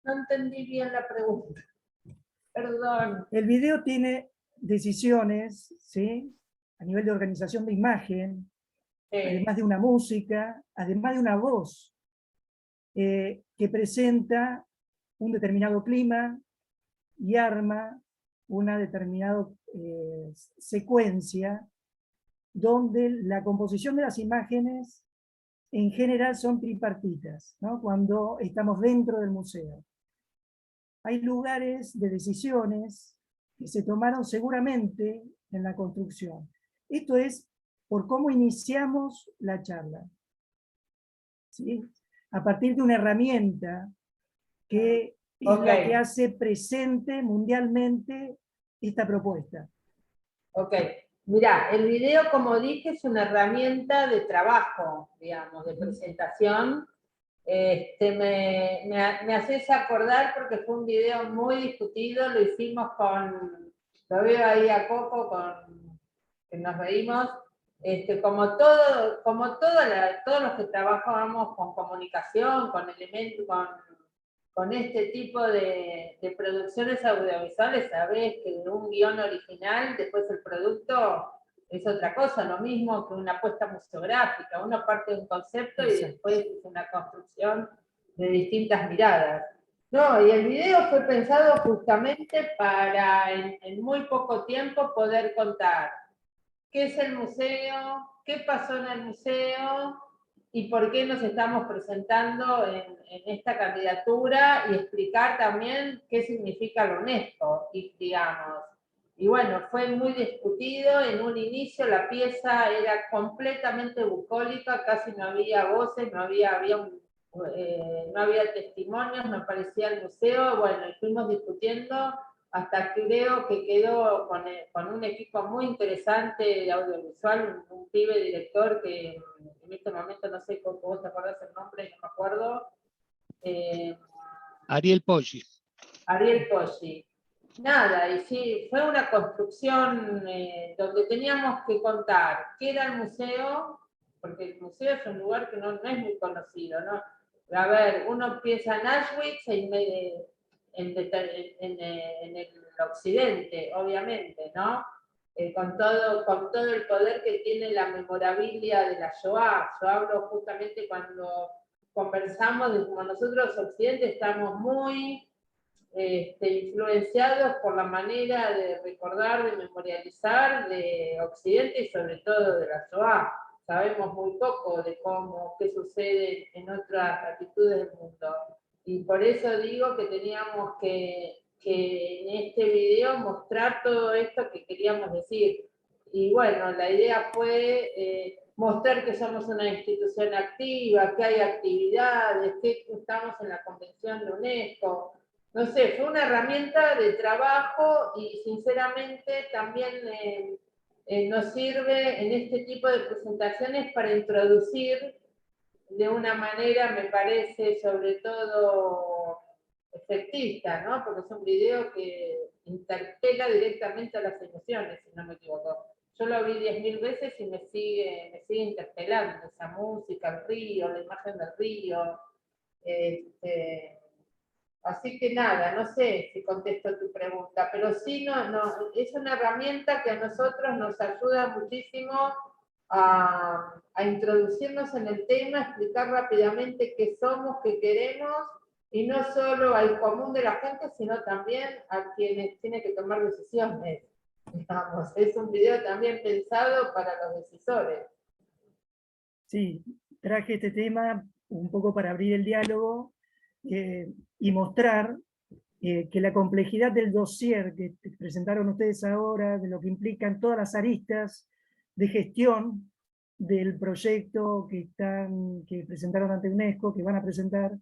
[SPEAKER 14] No entendí bien la pregunta. Perdón.
[SPEAKER 3] El video tiene decisiones, ¿sí?, a nivel de organización de imagen, además de una música, además de una voz, que presenta un determinado clima y arma una determinada secuencia, donde la composición de las imágenes en general son tripartitas, ¿no?, cuando estamos dentro del museo. Hay lugares de decisiones que se tomaron seguramente en la construcción. Esto es por cómo iniciamos la charla. ¿Sí? A partir de una herramienta que es la que hace presente mundialmente esta propuesta.
[SPEAKER 14] Ok, mirá, el video, como dije, es una herramienta de trabajo, digamos, de presentación. Me haces acordar porque fue un video muy discutido, lo hicimos lo veo ahí a Coco, que nos reímos, todos los que trabajamos con comunicación, con elementos, con este tipo de producciones audiovisuales, sabés que de un guión original, después el producto es otra cosa, lo mismo que una apuesta museográfica, uno parte de un concepto y después es una construcción de distintas miradas. No, y el video fue pensado justamente para en muy poco tiempo poder contar qué es el museo, qué pasó en el museo y por qué nos estamos presentando en esta candidatura y explicar también qué significa la UNESCO, digamos. Y bueno, fue muy discutido, en un inicio la pieza era completamente bucólica, casi no había voces, no había testimonios, no aparecía el museo, bueno, y fuimos discutiendo hasta que creo que quedó con un equipo muy interesante de audiovisual, un pibe director que en este momento no sé cómo vos te acordás el nombre, no me acuerdo.
[SPEAKER 15] Ariel Poggi.
[SPEAKER 14] Ariel Poggi. Nada, y sí, fue una construcción donde teníamos que contar qué era el museo, porque el museo es un lugar que no es muy conocido, ¿no? A ver, uno piensa en Auschwitz en el occidente, obviamente, ¿no? Con todo el poder que tiene la memorabilia de la Shoah. Yo hablo justamente cuando conversamos de cómo nosotros occidente estamos muy influenciados por la manera de recordar, de memorializar de occidente y sobre todo de la Shoah. Sabemos muy poco de qué sucede en otras latitudes del mundo. Y por eso digo que teníamos que en este video mostrar todo esto que queríamos decir. Y bueno, la idea fue mostrar que somos una institución activa, que hay actividades, que estamos en la Convención de UNESCO. No sé, fue una herramienta de trabajo y sinceramente también nos sirve en este tipo de presentaciones para introducir de una manera, me parece, sobre todo efectista, ¿no? Porque es un video que interpela directamente a las emociones, si no me equivoco. Yo lo vi 10.000 veces y me sigue interpelando esa música, el río, la imagen del río. Así que nada, no sé si contesto tu pregunta, pero sí es una herramienta que a nosotros nos ayuda muchísimo a introducirnos en el tema, explicar rápidamente qué somos, qué queremos, y no solo al común de la gente, sino también a quienes tienen que tomar decisiones. Digamos, es un video también pensado para los decisores.
[SPEAKER 3] Sí, traje este tema un poco para abrir el diálogo y mostrar que la complejidad del dossier que presentaron ustedes ahora, de lo que implican todas las aristas de gestión del proyecto que presentaron ante UNESCO, que van a presentar,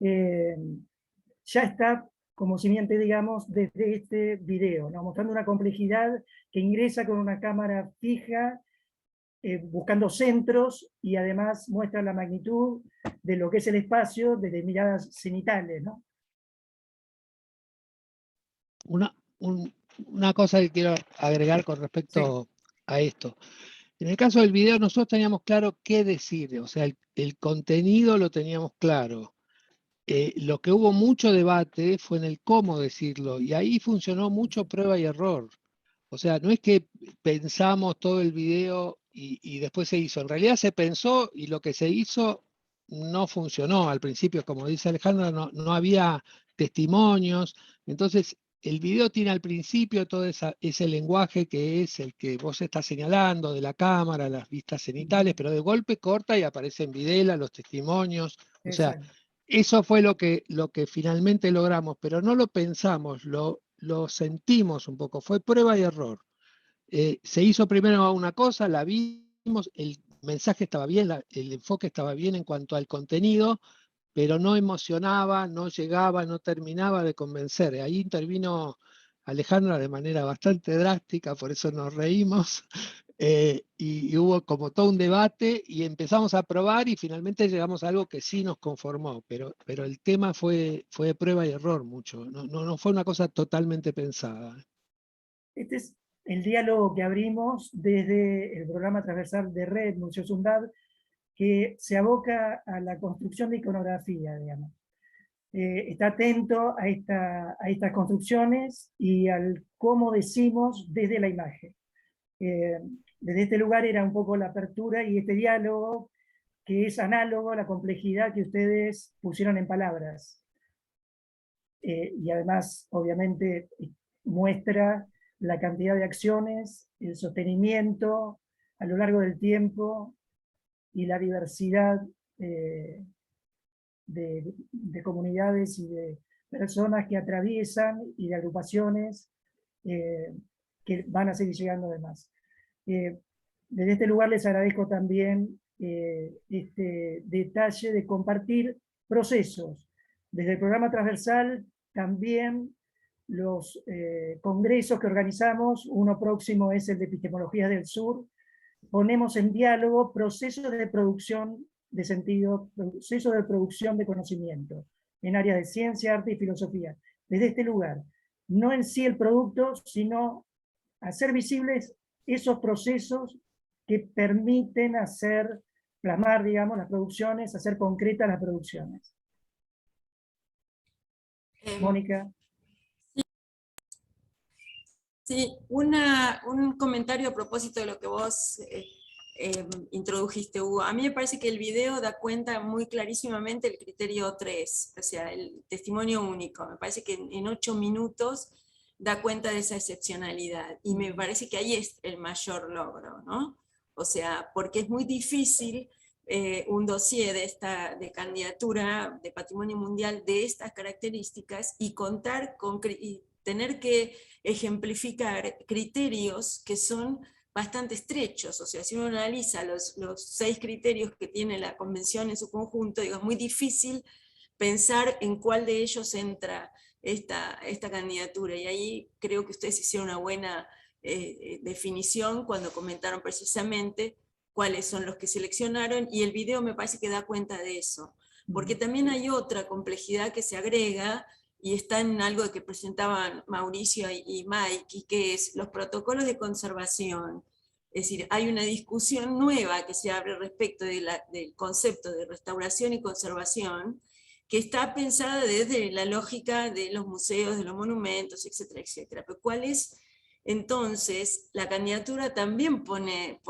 [SPEAKER 3] ya está como simiente, digamos, desde este video, ¿no? Mostrando una complejidad que ingresa con una cámara fija, buscando centros, y además muestra la magnitud de lo que es el espacio desde miradas cenitales, ¿no?
[SPEAKER 15] Una cosa que quiero agregar con respecto a esto. En el caso del video nosotros teníamos claro qué decir, o sea, el contenido lo teníamos claro. Lo que hubo mucho debate fue en el cómo decirlo, y ahí funcionó mucho prueba y error. O sea, no es que pensamos todo el video y después se hizo. En realidad se pensó y lo que se hizo no funcionó. Al principio, como dice Alejandra, no había testimonios. Entonces, el video tiene al principio todo ese lenguaje que es el que vos estás señalando, de la cámara, las vistas cenitales, pero de golpe corta y aparecen Videla, los testimonios. O sea, eso fue lo que finalmente logramos, pero no lo pensamos, lo lo sentimos un poco, fue prueba y error. Se hizo primero una cosa, la vimos, el mensaje estaba bien, el enfoque estaba bien en cuanto al contenido, pero no emocionaba, no llegaba, no terminaba de convencer. Ahí intervino Alejandra de manera bastante drástica, por eso nos reímos, y hubo como todo un debate y empezamos a probar y finalmente llegamos a algo que sí nos conformó, pero el tema fue de prueba y error mucho, no fue una cosa totalmente pensada.
[SPEAKER 3] Este es el diálogo que abrimos desde el programa transversal de Red, Museo Sundad, que se aboca a la construcción de iconografía, digamos. Está atento a estas construcciones y al cómo decimos desde la imagen. Desde este lugar era un poco la apertura y este diálogo que es análogo a la complejidad que ustedes pusieron en palabras. Y además, obviamente, muestra la cantidad de acciones, el sostenimiento a lo largo del tiempo y la diversidad de comunidades y de personas que atraviesan y de agrupaciones que van a seguir llegando además. Desde este lugar les agradezco también este detalle de compartir procesos. Desde el programa transversal también los congresos que organizamos, uno próximo es el de Epistemologías del Sur, ponemos en diálogo procesos de producción de sentido, procesos de producción de conocimiento en áreas de ciencia, arte y filosofía. Desde este lugar, no en sí el producto, sino hacer visibles esos procesos que permiten hacer, plasmar, digamos, las producciones, hacer concretas las producciones. Mónica.
[SPEAKER 1] Sí, un comentario a propósito de lo que vos introdujiste, Hugo. A mí me parece que el video da cuenta muy clarísimamente del criterio 3, o sea, el testimonio único. Me parece que en 8 minutos da cuenta de esa excepcionalidad, y me parece que ahí es el mayor logro, ¿no? O sea, porque es muy difícil un dossier de candidatura de patrimonio mundial de estas características y contar con... tener que ejemplificar criterios que son bastante estrechos. O sea, si uno analiza los 6 criterios que tiene la convención en su conjunto, digo, es muy difícil pensar en cuál de ellos entra esta candidatura, y ahí creo que ustedes hicieron una buena definición cuando comentaron precisamente cuáles son los que seleccionaron, y el video me parece que da cuenta de eso, porque también hay otra complejidad que se agrega, y está en algo que presentaban Mauricio y Mike, y que es los protocolos de conservación. Es decir, hay una discusión nueva que se abre respecto del concepto de restauración y conservación, que está pensada desde la lógica de los museos, de los monumentos, etcétera, etcétera. Pero ¿cuál es? Entonces, la candidatura también pone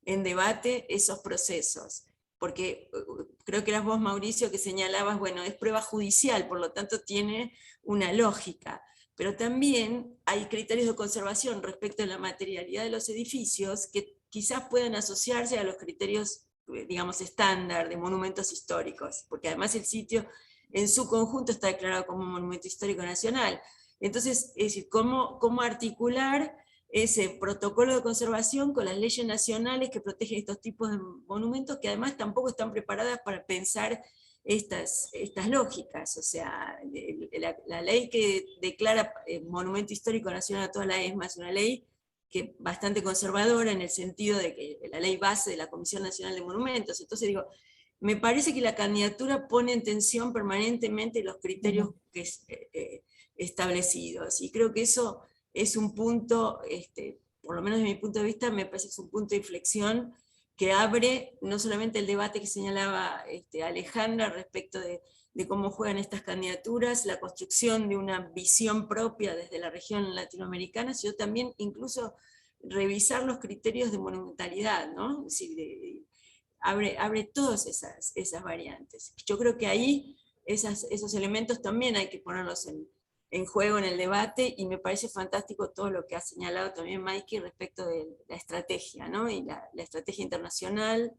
[SPEAKER 1] en debate esos procesos, porque creo que eras vos, Mauricio, que señalabas, bueno, es prueba judicial, por lo tanto tiene una lógica, pero también hay criterios de conservación respecto a la materialidad de los edificios que quizás puedan asociarse a los criterios, digamos, estándar de monumentos históricos, porque además el sitio en su conjunto está declarado como un monumento histórico nacional. Entonces, es decir, ¿cómo articular ese protocolo de conservación con las leyes nacionales que protegen estos tipos de monumentos, que además tampoco están preparadas para pensar estas lógicas? O sea, la ley que declara monumento histórico nacional a toda la ESMA es una ley que bastante conservadora en el sentido de que la ley base de la Comisión Nacional de Monumentos. Entonces digo, me parece que la candidatura pone en tensión permanentemente los criterios establecidos, y creo que eso es un punto, por lo menos desde mi punto de vista, me parece que es un punto de inflexión que abre no solamente el debate que señalaba Alejandra respecto de cómo juegan estas candidaturas, la construcción de una visión propia desde la región latinoamericana, sino también incluso revisar los criterios de monumentalidad, ¿no? Es decir, abre todas esas variantes. Yo creo que ahí esos elementos también hay que ponerlos en juego en el debate, y me parece fantástico todo lo que ha señalado también Mikey respecto de la estrategia, ¿no? Y la estrategia internacional,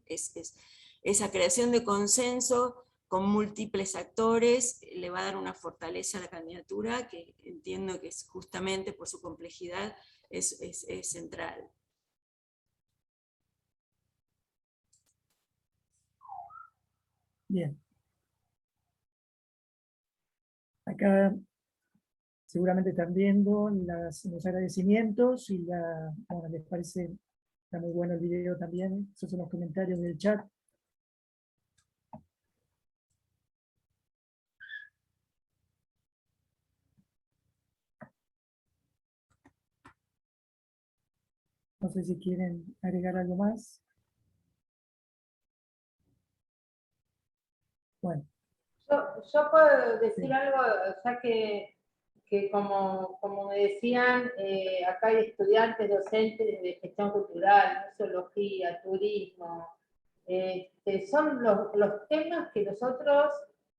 [SPEAKER 1] esa creación de consenso con múltiples actores, le va a dar una fortaleza a la candidatura que entiendo que es justamente por su complejidad es central.
[SPEAKER 3] Bien. Acá seguramente están viendo los agradecimientos y bueno, les parece, está muy bueno el video también, esos son los comentarios del chat. No sé si quieren agregar algo más. Bueno.
[SPEAKER 14] Yo puedo decir algo, ya que como me decían, acá hay estudiantes, docentes de gestión cultural, museología, turismo, son los temas que nosotros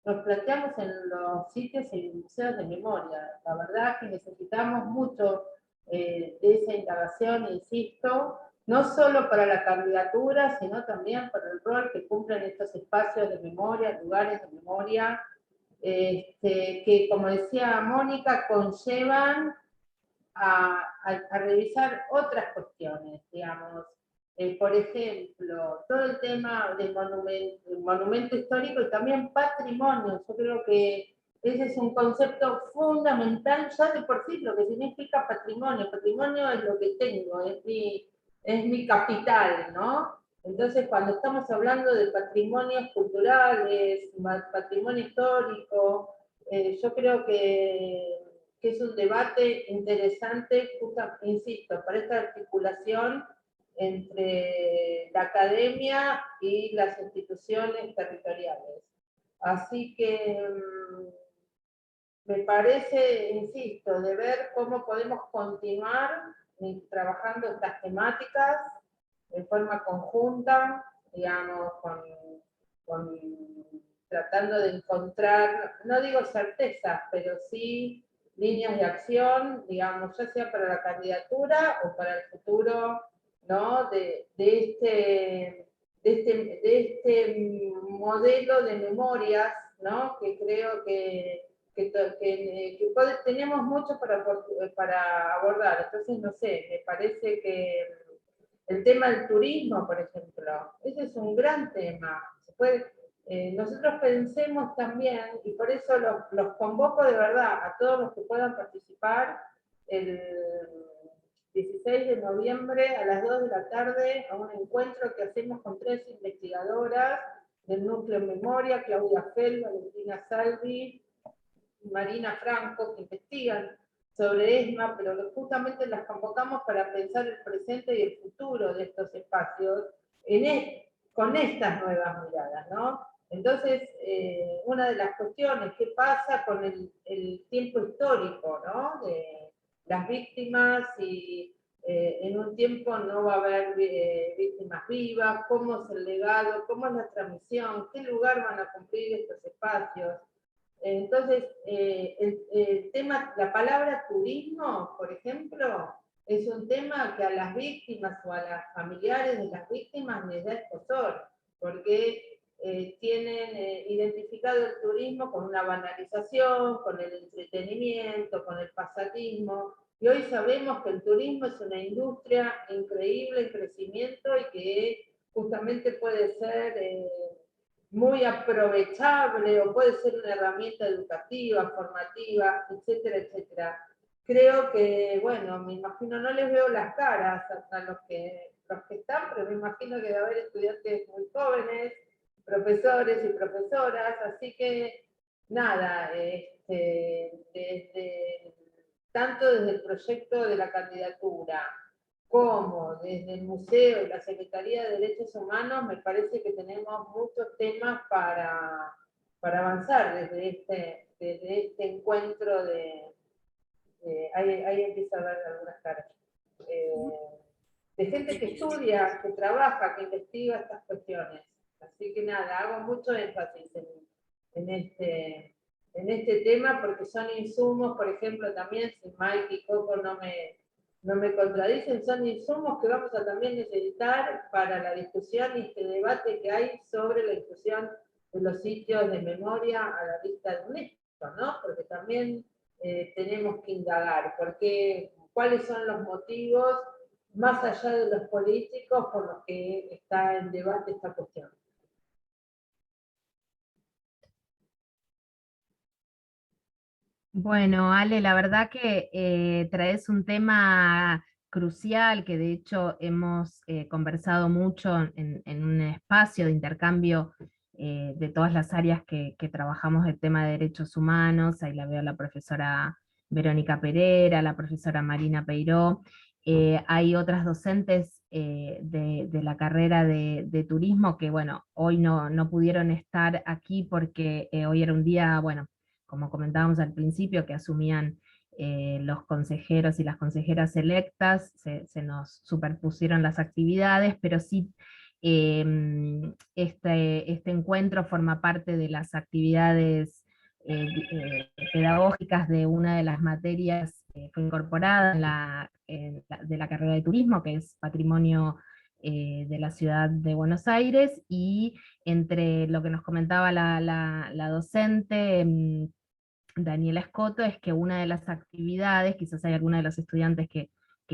[SPEAKER 14] nos planteamos en los sitios y museos de memoria. La verdad que necesitamos mucho de esa indagación, insisto, no solo para la candidatura, sino también para el rol que cumplen estos espacios de memoria, lugares de memoria, que, como decía Mónica, conllevan a revisar otras cuestiones, digamos. Por ejemplo, todo el tema del monumento histórico y también patrimonio. Yo creo que ese es un concepto fundamental ya de por sí, lo que significa patrimonio. Patrimonio es lo que tengo, es mi capital, ¿no? Entonces, cuando estamos hablando de patrimonios culturales, patrimonio histórico, yo creo que es un debate interesante, insisto, para esta articulación entre la academia y las instituciones territoriales. Así que me parece, insisto, de ver cómo podemos continuar trabajando estas temáticas de forma conjunta, digamos, tratando de encontrar, no digo certezas, pero sí líneas de acción, digamos, ya sea para la candidatura o para el futuro, ¿no? de este modelo de memorias, ¿no? Que creo que tenemos mucho para abordar. Entonces, no sé, me parece que el tema del turismo, por ejemplo, ese es un gran tema. Nosotros pensemos también, y por eso los convoco de verdad a todos los que puedan participar el 16 de noviembre a las 2 de la tarde a un encuentro que hacemos con 3 investigadoras del Núcleo Memoria, Claudia Fell, Valentina Salvi y Marina Franco, que investigan sobre ESMA, pero que justamente las convocamos para pensar el presente y el futuro de estos espacios con estas nuevas miradas, ¿no? Entonces, una de las cuestiones, ¿qué pasa con el tiempo histórico, ¿no? De las víctimas, y en un tiempo no va a haber víctimas vivas, cómo es el legado, cómo es la transmisión, qué lugar van a cumplir estos espacios. Entonces, el tema, la palabra turismo, por ejemplo, es un tema que a las víctimas o a las familiares de las víctimas les da escozor, porque tienen identificado el turismo con una banalización, con el entretenimiento, con el pasatismo, y hoy sabemos que el turismo es una industria increíble en crecimiento y que justamente puede ser muy aprovechable o puede ser una herramienta educativa, formativa, etcétera, etcétera. Creo que, bueno, me imagino, no les veo las caras a los que están, pero me imagino que debe haber estudiantes muy jóvenes, profesores y profesoras, así que nada, tanto desde el proyecto de la candidatura como desde el museo y la Secretaría de Derechos Humanos, me parece que tenemos muchos temas para avanzar desde este encuentro ahí empiezo a ver algunas caras. De gente que estudia, que trabaja, que investiga estas cuestiones. Así que nada, hago mucho énfasis en este tema, porque son insumos, por ejemplo, también, si Mike y Coco no me contradicen, son insumos que vamos a también necesitar para la discusión y este debate que hay sobre la inclusión de los sitios de memoria a la lista de UNESCO, ¿no? Porque también tenemos que indagar, cuáles son los motivos, más allá de los políticos, por los que está en debate esta cuestión.
[SPEAKER 17] Bueno, Ale, la verdad que traes un tema crucial que de hecho hemos conversado mucho en un espacio de intercambio de todas las áreas que trabajamos el tema de derechos humanos. Ahí la veo a la profesora Verónica Pereira, la profesora Marina Peiró. Hay otras docentes de la carrera de turismo que, bueno, hoy no pudieron estar aquí porque hoy era un día, bueno, como comentábamos al principio, que asumían los consejeros y las consejeras electas, se nos superpusieron las actividades, pero sí este encuentro forma parte de las actividades pedagógicas de una de las materias que fue incorporada de la carrera de turismo, que es Patrimonio de la Ciudad de Buenos Aires, y entre lo que nos comentaba la docente Daniela Escoto, es que una de las actividades, quizás hay alguna de los estudiantes que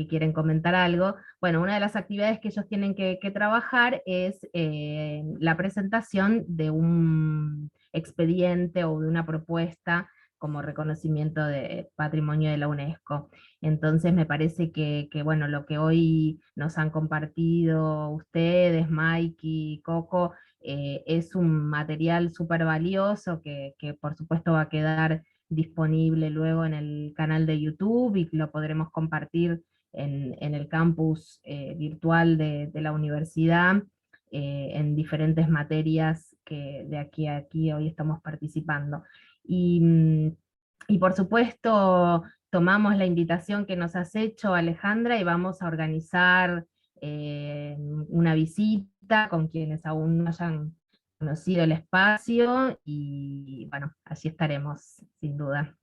[SPEAKER 17] quieren comentar algo, bueno, una de las actividades que ellos tienen que trabajar es la presentación de un expediente o de una propuesta como reconocimiento de patrimonio de la UNESCO. Entonces me parece que bueno, lo que hoy nos han compartido ustedes, Mike y Coco, es un material súper valioso que por supuesto va a quedar disponible luego en el canal de YouTube y lo podremos compartir en el campus virtual de la universidad en diferentes materias que de aquí a aquí hoy estamos participando. Y por supuesto tomamos la invitación que nos has hecho, Alejandra, y vamos a organizar una visita con quienes aún no hayan conocido el espacio, y bueno, allí estaremos, sin duda.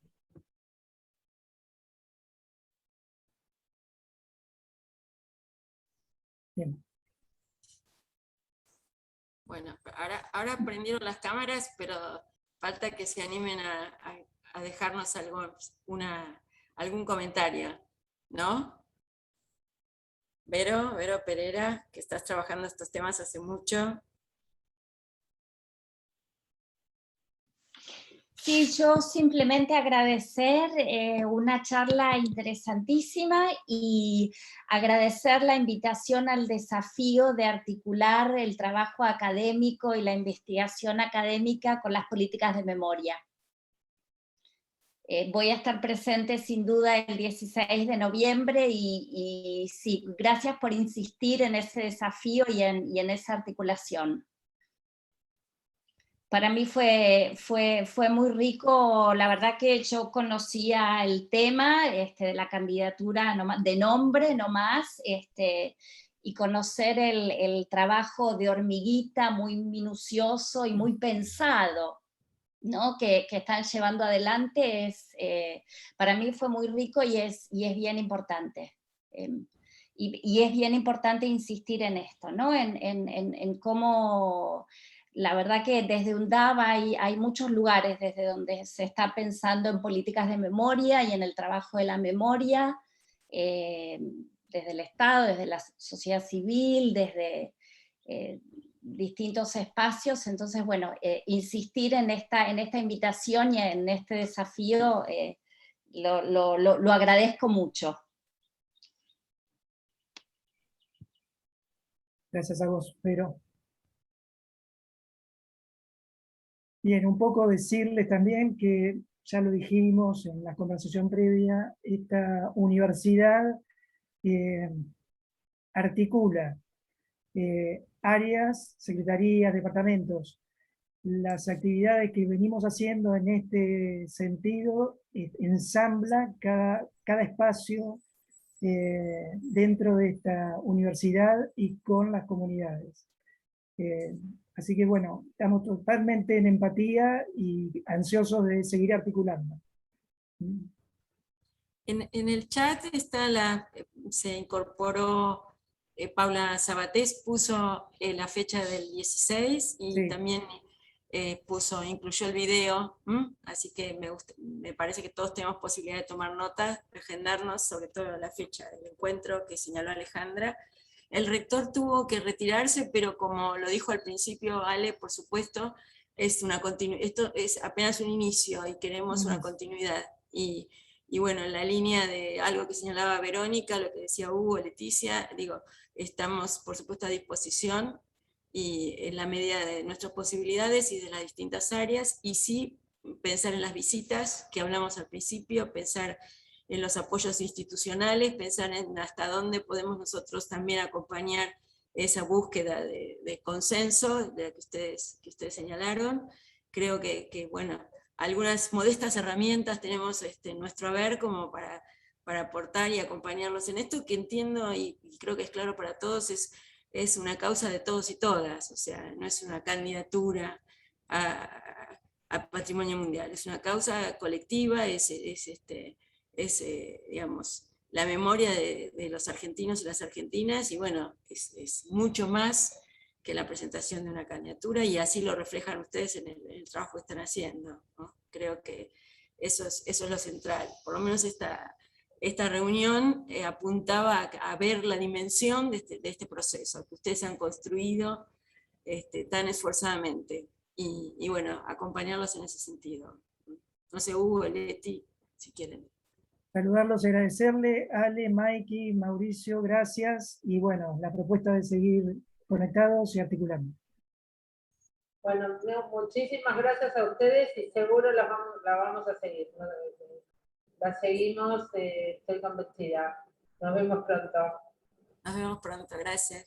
[SPEAKER 3] Bien.
[SPEAKER 1] Bueno, ahora prendieron las cámaras, pero falta que se animen a dejarnos algún comentario, ¿no? Vero Pereira, que estás trabajando estos temas hace mucho.
[SPEAKER 18] Sí, yo simplemente agradecer una charla interesantísima y agradecer la invitación al desafío de articular el trabajo académico y la investigación académica con las políticas de memoria. Voy a estar presente sin duda el 16 de noviembre y sí, gracias por insistir en ese desafío y en esa articulación. Para mí fue muy rico, la verdad que yo conocía el tema de la candidatura de nombre nomás, y conocer el trabajo de hormiguita muy minucioso y muy pensado, ¿no? que están llevando adelante, para mí fue muy rico y es bien importante. Y es bien importante insistir en esto, ¿no? en cómo... La verdad que desde UNDAV hay muchos lugares desde donde se está pensando en políticas de memoria y en el trabajo de la memoria, desde el Estado, desde la sociedad civil, desde distintos espacios. Entonces, bueno, insistir en esta invitación y en este desafío lo agradezco mucho.
[SPEAKER 3] Gracias a vos, Vero. Bien, un poco decirles también que, ya lo dijimos en la conversación previa, esta universidad articula áreas, secretarías, departamentos. Las actividades que venimos haciendo en este sentido ensambla cada espacio dentro de esta universidad y con las comunidades. Así que bueno, estamos totalmente en empatía y ansiosos de seguir articulando.
[SPEAKER 1] En el chat se incorporó Paula Sabatés, puso la fecha del 16 y sí. También incluyó el video, así que me parece que todos tenemos posibilidad de tomar notas, agendarnos, sobre todo la fecha del encuentro que señaló Alejandra. El rector tuvo que retirarse, pero como lo dijo al principio Ale, por supuesto, esto es apenas un inicio y queremos una continuidad. Y bueno, en la línea de algo que señalaba Verónica, lo que decía Hugo, Leticia, digo, estamos por supuesto a disposición y en la medida de nuestras posibilidades y de las distintas áreas, y sí pensar en las visitas que hablamos al principio, pensar en los apoyos institucionales, pensar en hasta dónde podemos nosotros también acompañar esa búsqueda de consenso de que ustedes señalaron. Creo que bueno, algunas modestas herramientas tenemos en nuestro haber como para aportar y acompañarlos en esto, que entiendo y creo que es claro para todos, es una causa de todos y todas, o sea, no es una candidatura a patrimonio mundial, es una causa colectiva, digamos, la memoria de los argentinos y las argentinas, y bueno, es mucho más que la presentación de una candidatura, y así lo reflejan ustedes en el trabajo que están haciendo, ¿no? Creo que eso es lo central, por lo menos esta reunión apuntaba a ver la dimensión de este proceso que ustedes han construido tan esforzadamente, y bueno, acompañarlos en ese sentido. No sé, Hugo, Leti, si quieren.
[SPEAKER 3] Saludarlos y agradecerle, Ale, Maiki, Mauricio, gracias, y bueno, la propuesta de seguir conectados y articulando.
[SPEAKER 14] Bueno, muchísimas gracias a ustedes y seguro la vamos a seguir. La seguimos, estoy convencida. Nos vemos pronto.
[SPEAKER 1] Nos vemos pronto, gracias.